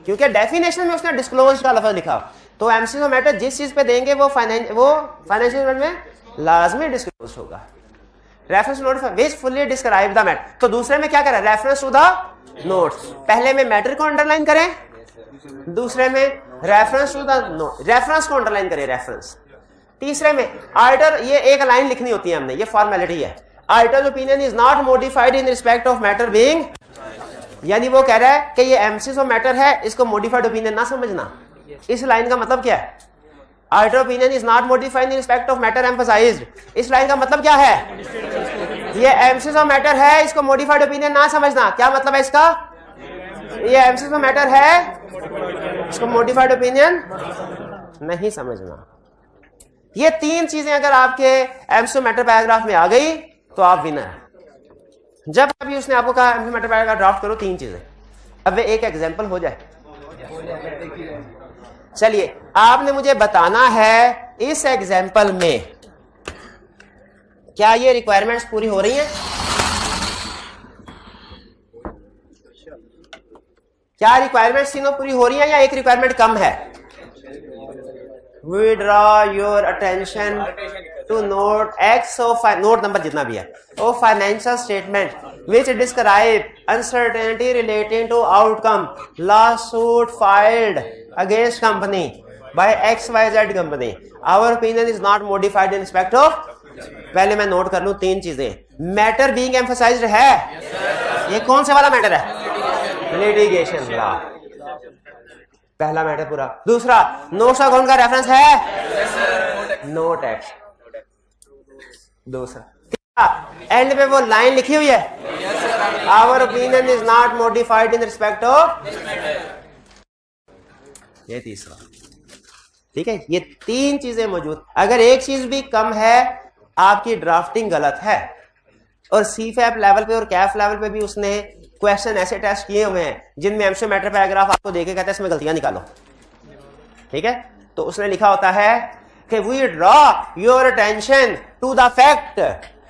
क्योंकि डेफिनेशन में उसने डिस्क्लोज का लफ्ज लिखा। तो एमसीओ मैटर जिस चीज पे देंगे वो फाइनेंशियल में लाजमी डिस्क्लोज होगा। Reference note which fully describe the matter. तो दूसरे में क्या करें? Reference to the notes. पहले में मैटर को अंडरलाइन करें, दूसरे में reference to the note, reference को अंडरलाइन करें, रेफरेंस। तीसरे में आर्टर, ये एक लाइन लिखनी होती है हमने, ये फॉर्मेलिटी है। Auditor's opinion is not modified in respect of matter being, यानी वो कह रहा है कि ये एमसीज ऑफ मैटर है, इसको मॉडिफाइड ओपिनियन ना समझना। इस लाइन का मतलब क्या है? Auditor opinion is not modified in respect of matter emphasized. इस लाइन का मतलब क्या है? ये एमसीज ऑफ मैटर है, इसको मॉडिफाइड ओपिनियन ना समझना। क्या मतलब है इसका? ये एमसीज ऑफ मैटर है, इसको मॉडिफाइड ओपिनियन नहीं समझना। ये तीन चीजें अगर आपके एमसीज ऑफ मैटर पैराग्राफ में आ गई तो आप विनर हैं। जब अभी उसने आपको कहा MCs of matter paragraph draft करो, तीन चीजें, अब वे एक एग्जांपल हो जाए। चलिए, आपने मुझे बताना है इस एग्जांपल में क्या ये रिक्वायरमेंट्स पूरी हो रही हैं? क्या रिक्वायरमेंट्स तीनों पूरी हो रही हैं या एक रिक्वायरमेंट कम है? We draw your attention to note X of note number जितना भी है of financial statement which describe uncertainty relating to outcome lawsuit filed against company by XYZ company. Our opinion is not modified in respect of. पहले मैं नोट कर लूं तीन चीजें। मैटर बीइंग एम्फसाइज्ड है, ये कौन से वाला मैटर है? लिटिगेशन लॉ, पहला मैटर पूरा। दूसरा, नोट्स अकाउंट का रेफरेंस है नोट एक्ट। दूसरा, एंड पे वो लाइन लिखी हुई है our opinion is not modified in respect of. ये तीसरा। ठीक है, ये तीन चीजें मौजूद। अगर एक चीज भी कम है आपकी ड्राफ्टिंग गलत है। और सीफैप लेवल पे और कैफ लेवल पे भी उसने क्वेश्चन ऐसे टेस्ट किए हुए हैं जिनमें एमसीओ मैटर पैराग्राफ आपको देके कहता है इसमें गलतियां निकालो। ठीक है, तो उसने लिखा होता है कि we draw your attention to the fact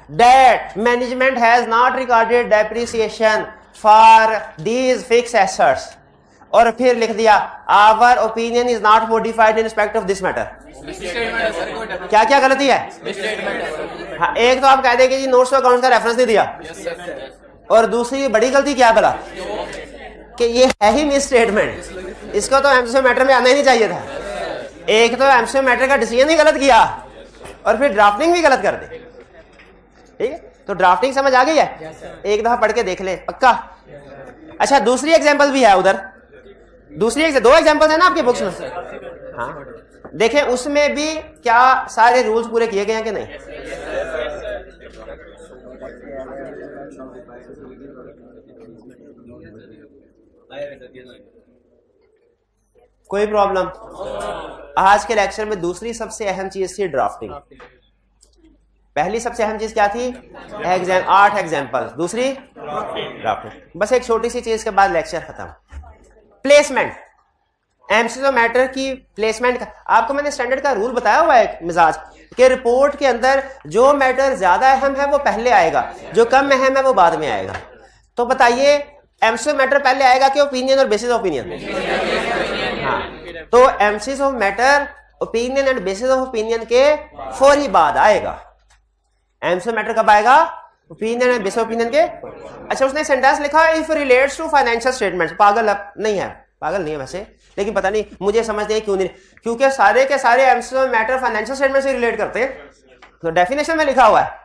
that management has not recorded depreciation for these fix assets, और फिर लिख दिया our opinion is not modified in respect of this matter. क्या क्या गलती है? हाँ, एक तो आप कह देंगे जी नोट्स अकाउंट का रेफरेंस नहीं दिया, और दूसरी बड़ी गलती क्या भला कि ये है ही मिस स्टेटमेंट, इसको तो एमसीओ मैटर में आना ही नहीं चाहिए था। एक तो एमसीओ मैटर का डिसीजन ही गलत किया और फिर ड्राफ्टिंग भी गलत कर दी। ठीक है, तो ड्राफ्टिंग समझ आ गई है? एक दफा पढ़ के देख ले पक्का। अच्छा, दूसरी एग्जांपल भी है उधर, दूसरी दो एग्जांपल है ना आपके बुक्स में। हाँ, देखें उसमें भी क्या सारे रूल्स पूरे किए गए हैं कि नहीं। कोई प्रॉब्लम? आज के लेक्चर में दूसरी सबसे अहम चीज थी ड्राफ्टिंग। पहली सबसे अहम चीज क्या थी? 8 एग्जाम्पल, दूसरी ड्राफ्टिंग। बस एक छोटी सी चीज के बाद लेक्चर खत्म। प्लेसमेंट, एमसीओ मैटर की प्लेसमेंट का आपको मैंने स्टैंडर्ड का रूल बताया हुआ है मिजाज कि रिपोर्ट के अंदर जो मैटर ज्यादा अहम है वो पहले आएगा, जो कम अहम है वो बाद में आएगा। तो बताइए एमसीओ मैटर पहले आएगा कि ओपिनियन और बेसिस ऑफ ओपिनियन? हाँ, तो MCO of matter opinion and basis of opinion के फौरी बाद आएगा। एमसीओ मैटर कब आएगा? Opinion and basis of opinion के। अच्छा, उसने सेंटेंस लिखा if relates to financial statements. पागल नहीं है, पागल नहीं है वैसे, लेकिन पता नहीं मुझे समझते हैं क्यों नहीं, क्योंकि सारे के सारे एमसीओ मैटर फाइनेंशियल स्टेटमेंट से रिलेट करते हैं। तो डेफिनेशन में लिखा हुआ है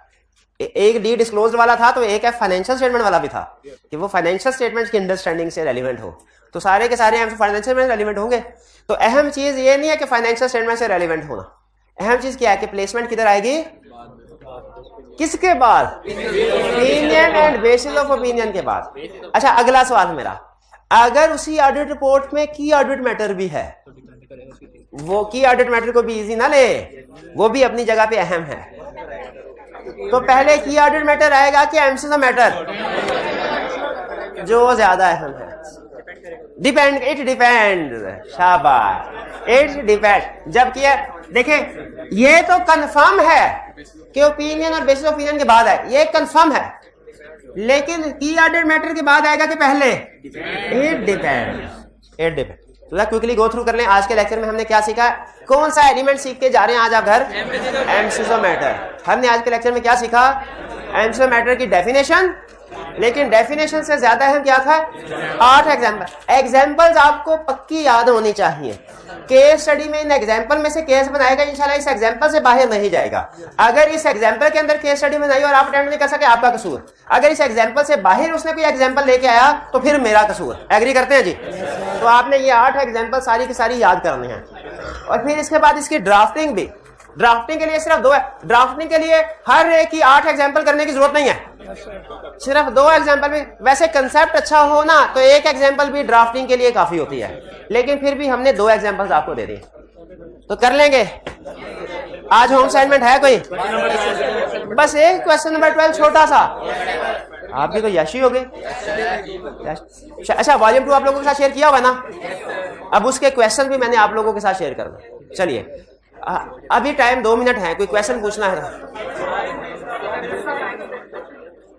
एक डी डिस्क्लोज वाला था तो एक एफ फाइनेंशियल स्टेटमेंट वाला भी था कि वो फाइनेंशियल स्टेटमेंट की अंडरस्टैंडिंग से रेलिवेंट हो। तो सारे के सारे फाइनेंशियल स्टेटमेंट रेलिवेंट होंगे। तो अहम चीज ये नहीं है कि फाइनेंशियल स्टेटमेंट से रेलिवेंट होना, अहम चीज क्या है कि प्लेसमेंट किधर आएगी, किसके बाद, opinion and basis of opinion के बाद। अच्छा अगला सवाल मेरा, अगर उसी ऑडिट रिपोर्ट में की ऑडिट मैटर भी है, वो की ऑडिट मैटर को भी इजी ना ले, वो भी अपनी जगह पे अहम है। तो पहले की ऑडिट मैटर आएगा कि एमसीज मैटर, जो ज्यादा अहम है। डिपेंड, इट डिपेंड, शाबाश, इट डिपेंड। जबकि देखें ये तो कंफर्म है कि ओपिनियन और बेसिस ओपिनियन के बाद है, ये कंफर्म है, लेकिन की ऑडिट मैटर के बाद आएगा कि पहले, इट डिपेंड, इट डिपेंड। तो क्विकली गो थ्रू कर लें। आज के लेक्चर में हमने क्या सीखा, कौन सा एलिमेंट सीख के जा रहे हैं आज आप घर, एमसीज मैटर। हमने आज के लेक्चर में क्या सीखा, एमसीज मैटर की डेफिनेशन, लेकिन डेफिनेशन से ज्यादा अहम क्या था, 8 एग्जाम्पल्स आपको पक्की याद होनी चाहिए। केस स्टडी में इन एग्जाम्पल में से केस बनाएगा, इंशाल्लाह इस एग्जाम्पल से बाहर नहीं जाएगा। अगर इस एग्जाम्पल के अंदर केस स्टडी बनाई और आप अटेंड नहीं कर सके, आपका कसूर। अगर इस एग्जाम्पल से बाहर उसने कोई एग्जाम्पल लेके आया तो फिर मेरा कसूर। एग्री करते हैं जी? तो आपने ये 8 एग्जाम्पल सारी की सारी याद करनी है। और फिर इसके बाद इसकी ड्राफ्टिंग भी, ड्राफ्टिंग के लिए सिर्फ 2 है। ड्राफ्टिंग के लिए हर एक की 8 एग्जाम्पल करने की जरूरत नहीं है, सिर्फ 2 एग्जाम्पल भी। वैसे कंसेप्ट अच्छा हो ना तो 1 एग्जाम्पल भी ड्राफ्टिंग के लिए काफी होती है, लेकिन फिर भी हमने 2 एग्जाम्पल्स आपको दे दिए, तो कर लेंगे। आज होम असाइनमेंट है कोई? बस एक क्वेश्चन नंबर 12 छोटा सा, आप भी तो यशी हो गए। अच्छा वॉल्यूम 2 आप लोगों के साथ शेयर किया हुआ ना, अब उसके क्वेश्चन भी मैंने आप लोगों के साथ शेयर करना। चलिए अभी टाइम 2 मिनट है, कोई क्वेश्चन पूछना है?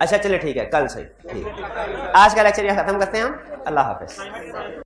अच्छा चलिए ठीक है, कल से ठीक है। आज का लेक्चर यहाँ खत्म करते हैं हम। अल्लाह हाफिज।